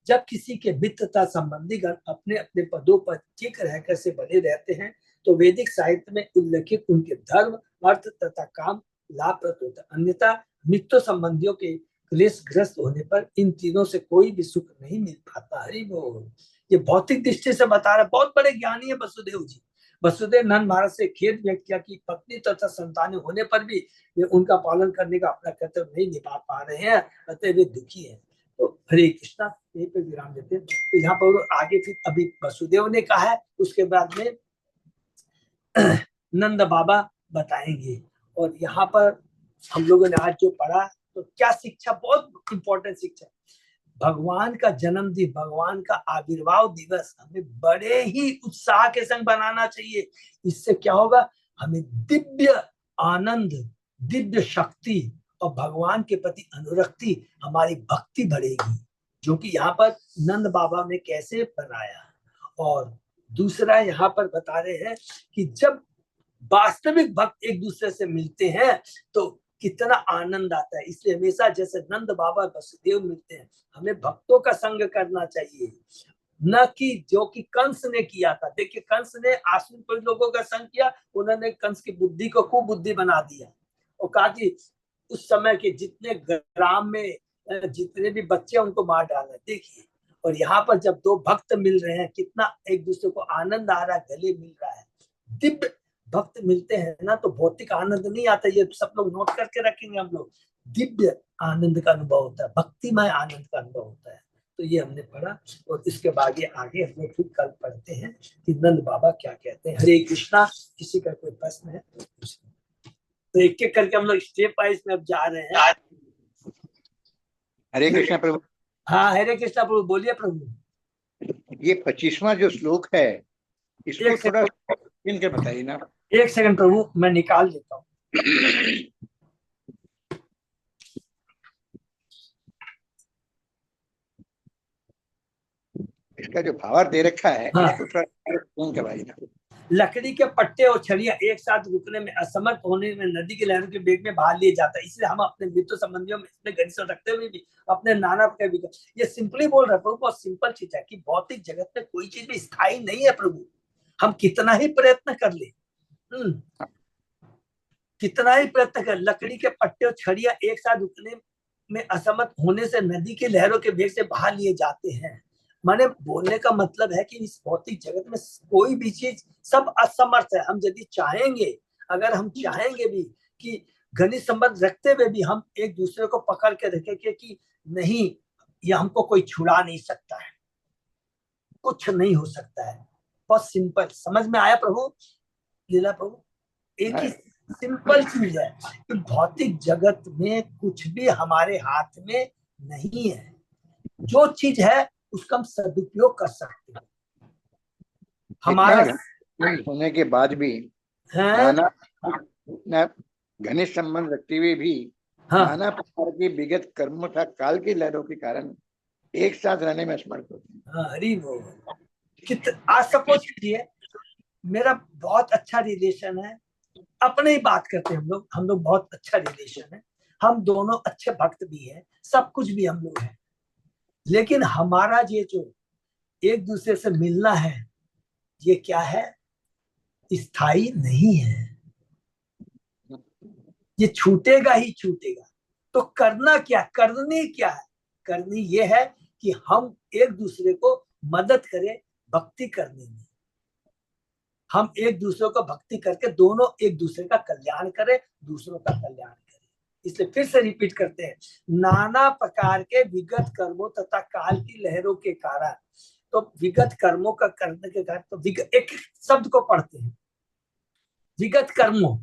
S1: जब किसी के मित्रता संबंधी गण अपने अपने पदों पर ठीक रहकर से बने रहते हैं तो वैदिक साहित्य में उल्लेखित उनके धर्म, अर्थ तथा काम लाभप्रद होता है। अन्यथा मित्र संबंधियों के क्लेशग्रस्त होने पर इन तीनों से कोई भी सुख नहीं मिल पाता। हरि बोल। ये भौतिक दृष्टि से बता रहे, बहुत बड़े ज्ञानी है वसुदेव जी। वसुदेव नंद महाराज से खेद व्यक्त किया कि पत्नी तथा संतानें होने पर भी वे उनका पालन करने का अपना कर्तव्य नहीं निभा पा रहे हैं, अतः वे दुखी है। तो हरे कृष्णा, यहीं पे विराम देते हैं। तो यहाँ पर आगे फिर अभी वसुदेव ने कहा है, उसके बाद में नंद बाबा बताएंगे। और यहाँ पर हम लोगों ने आज जो पढ़ा तो क्या शिक्षा, बहुत इंपॉर्टेंट शिक्षा। भगवान का जन्मदिन, भगवान का आविर्भाव दिवस हमें बड़े ही उत्साह के संग बनाना चाहिए। इससे क्या होगा, हमें दिव्य आनंद, दिव्य शक्ति और भगवान के प्रति अनुरक्ति, हमारी भक्ति बढ़ेगी, जो कि यहाँ पर नंद बाबा ने कैसे बनाया। और दूसरा यहाँ पर बता रहे हैं कि जब वास्तविक भक्त एक दूसरे से मिलते हैं तो कितना आनंद आता है। इसलिए हमेशा जैसे नंद बाबा वसुदेव मिलते हैं, हमें भक्तों का संग करना चाहिए, न कि जो कि कंस ने किया था। देखिए, कंस ने आसुर लोगों का संग किया, उन्होंने कंस की बुद्धि को खूब बुद्धि बना दिया और कहा कि उस समय के जितने ग्राम में जितने भी बच्चे उनको मार डाला। देखिए, और यहाँ पर जब दो भक्त मिल रहे हैं, कितना एक दूसरे को आनंद आ रहा है, गले मिल रहा है। दिव्य भक्त मिलते हैं ना तो भौतिक आनंद नहीं आता। ये सब लोग नोट करके रखेंगे हम लोग। दिव्य आनंद का अनुभव होता है, भक्तिमय आनंद का अनुभव होता है। तो ये हमने पढ़ा और इसके बाद आगे हम लोग फिर कल पढ़ते हैं कि नंद बाबा क्या कहते हैं। हरे कृष्णा। किसी का कोई प्रश्न है तो एक एक करके हम लोग स्टेप वाइज में अब जा रहे हैं।
S2: हरे कृष्णा प्रभु।
S1: हाँ, हरे कृष्णा प्रभु। बोलिए प्रभु।
S2: ये 25वां जो श्लोक है, इसको थोड़ा गिन के बताइए ना।
S1: एक सेकंड प्रभु, मैं निकाल लेता हूँ।
S2: इसका जो भावार्थ दे रखा है,
S1: हाँ।
S2: इसको थोड़ा गिन के बताइए ना।
S1: लकड़ी के पट्टे और छड़ियां एक साथ रुकने में असमर्थ होने में नदी की लहरों के वेग में बाहर लिए जाता है। इसलिए हम अपने मित्र संबंधियों में इसमें घनिष्ठ रखते हुए भी अपने नाना प्रकार भी, ये सिंपली बोल रहे प्रभु, बहुत सिंपल चीज है कि भौतिक जगत में कोई चीज भी स्थायी नहीं है प्रभु। हम कितना ही प्रयत्न कर ले, कितना ही प्रयत्न कर, लकड़ी के पट्टे और छड़ियां एक साथ रुकने में असमर्थ होने से नदी की लहरों के वेग से बाहर लिए जाते हैं। माने बोलने का मतलब है कि इस भौतिक जगत में कोई भी चीज, सब असमर्थ है। हम यदि चाहेंगे, अगर हम चाहेंगे भी कि घनिष्ठ संबंध रखते हुए भी हम एक दूसरे को पकड़ के रखेंगे कि नहीं, ये हमको कोई छुड़ा नहीं सकता है, कुछ नहीं हो सकता है। बहुत सिंपल, समझ में आया प्रभु? लीला प्रभु, एक ही सिंपल चीज है कि भौतिक जगत में कुछ भी हमारे हाथ में नहीं है। जो चीज है उसका हम सदुपयोग कर सकते हैं। हमारा
S2: होने के बाद भी नाना घनिष्ठ संबंध रखते हुए भी नाना प्रकार के विगत कर्म तथा काल की लहरों के कारण एक साथ रहने में असमर्थ होते हैं।
S1: हरि बोल। आज सपोज कीजिए मेरा बहुत अच्छा रिलेशन है अपने ही बात करते हैं हम लोग बहुत अच्छा रिलेशन है, हम दोनों अच्छे भक्त भी हैं, सब कुछ भी हम लोग हैं, लेकिन हमारा ये जो एक दूसरे से मिलना है ये क्या है, स्थायी नहीं है, ये छूटेगा ही छूटेगा। तो करना क्या, करनी क्या है, करनी ये है कि हम एक दूसरे को मदद करें भक्ति करने में, हम एक दूसरे को भक्ति करके दोनों एक दूसरे का कल्याण करें, दूसरों का कल्याण करें। इसलिए फिर से रिपीट करते हैं, नाना प्रकार के विगत कर्मों तथा काल की लहरों के कारण, तो विगत कर्मों का करने के कारण, तो एक शब्द को पढ़ते हैं, विगत कर्मों,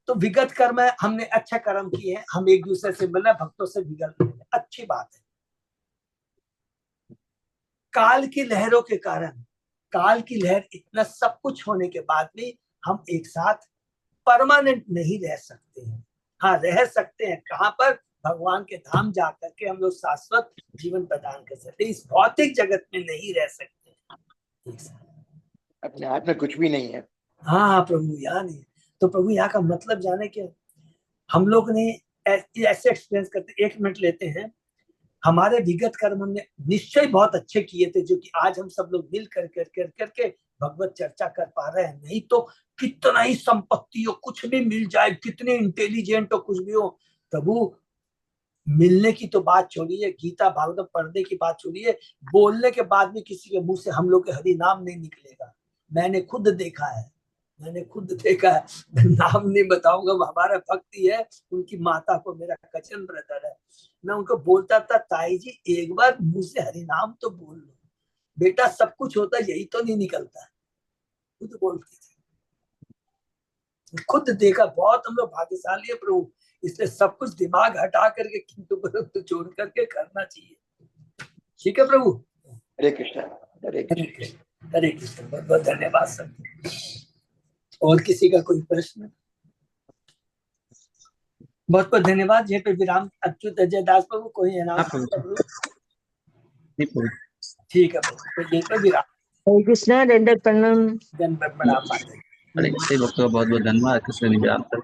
S1: तो विगत कर्म है, हमने अच्छा कर्म किए हैं, हम एक दूसरे से मिलना, भक्तों से विगत मिलना, अच्छी बात है। काल की लहरों के कारण, काल की लहर, इतना सब कुछ होने के बाद भी हम एक साथ परमानेंट नहीं रह सकते हैं। हाँ, रह सकते हैं कहाँ पर, भगवान के धाम जाकर के हम लोग शाश्वत जीवन प्रदान कर सकते हैं, इस भौतिक जगत में नहीं रह सकते एक साथ।
S2: अपने हाथ में कुछ भी नहीं है।
S1: हाँ प्रभु, यहाँ नहीं, तो प्रभु यहाँ का मतलब जाने क्या, हम लोग ने ऐसे एक्सपीरियंस करते, 1 मिनट लेते हैं, हमारे विगत कर्म हमने निश्चय बहुत अच्छे किए थे, जो कि आज हम सब लोग मिल करके भगवत चर्चा कर पा रहे हैं, नहीं तो कितना ही संपत्ति हो, कुछ भी मिल जाए, कितने इंटेलिजेंट हो, कुछ भी हो, प्रभु मिलने की तो बात छोड़िए, गीता भागवत पढ़ने की बात छोड़िए, बोलने के बाद भी किसी के मुंह से हम लोग के हरि नाम नहीं निकलेगा। मैंने खुद देखा है, मैंने खुद देखा है, नाम नहीं बताऊंगा, हमारा भक्ति है, उनकी माता को, मेरा कजन ब्रदर है, मैं उनको बोलता था, ताई जी एक बार मुंह से हरि नाम तो बोल लो बेटा, सब कुछ होता यही तो नहीं निकलता है, खुद बोलती थी, खुद देखा, बहुत हम लोग भाग्यशाली है प्रभु, इसलिए सब कुछ दिमाग हटा करके किंतु परंतु छोड़ करके करना चाहिए। ठीक है प्रभु,
S2: हरे कृष्ण, हरे कृष्ण,
S1: हरे कृष्ण, बहुत बहुत धन्यवाद सब। और किसी का कोई प्रश्न? बहुत बहुत धन्यवाद। यहीं पे विराम। अच्युत अजय दास प्रभु कोई है ना? ठीक है प्रभु, तो यहीं पे विराम।
S3: हरे कृष्णा, दंडवत प्रणाम।
S1: जन्म प्रणाम।
S4: भक्तों का बहुत बहुत धन्यवाद। कृष्ण ने विराम कर।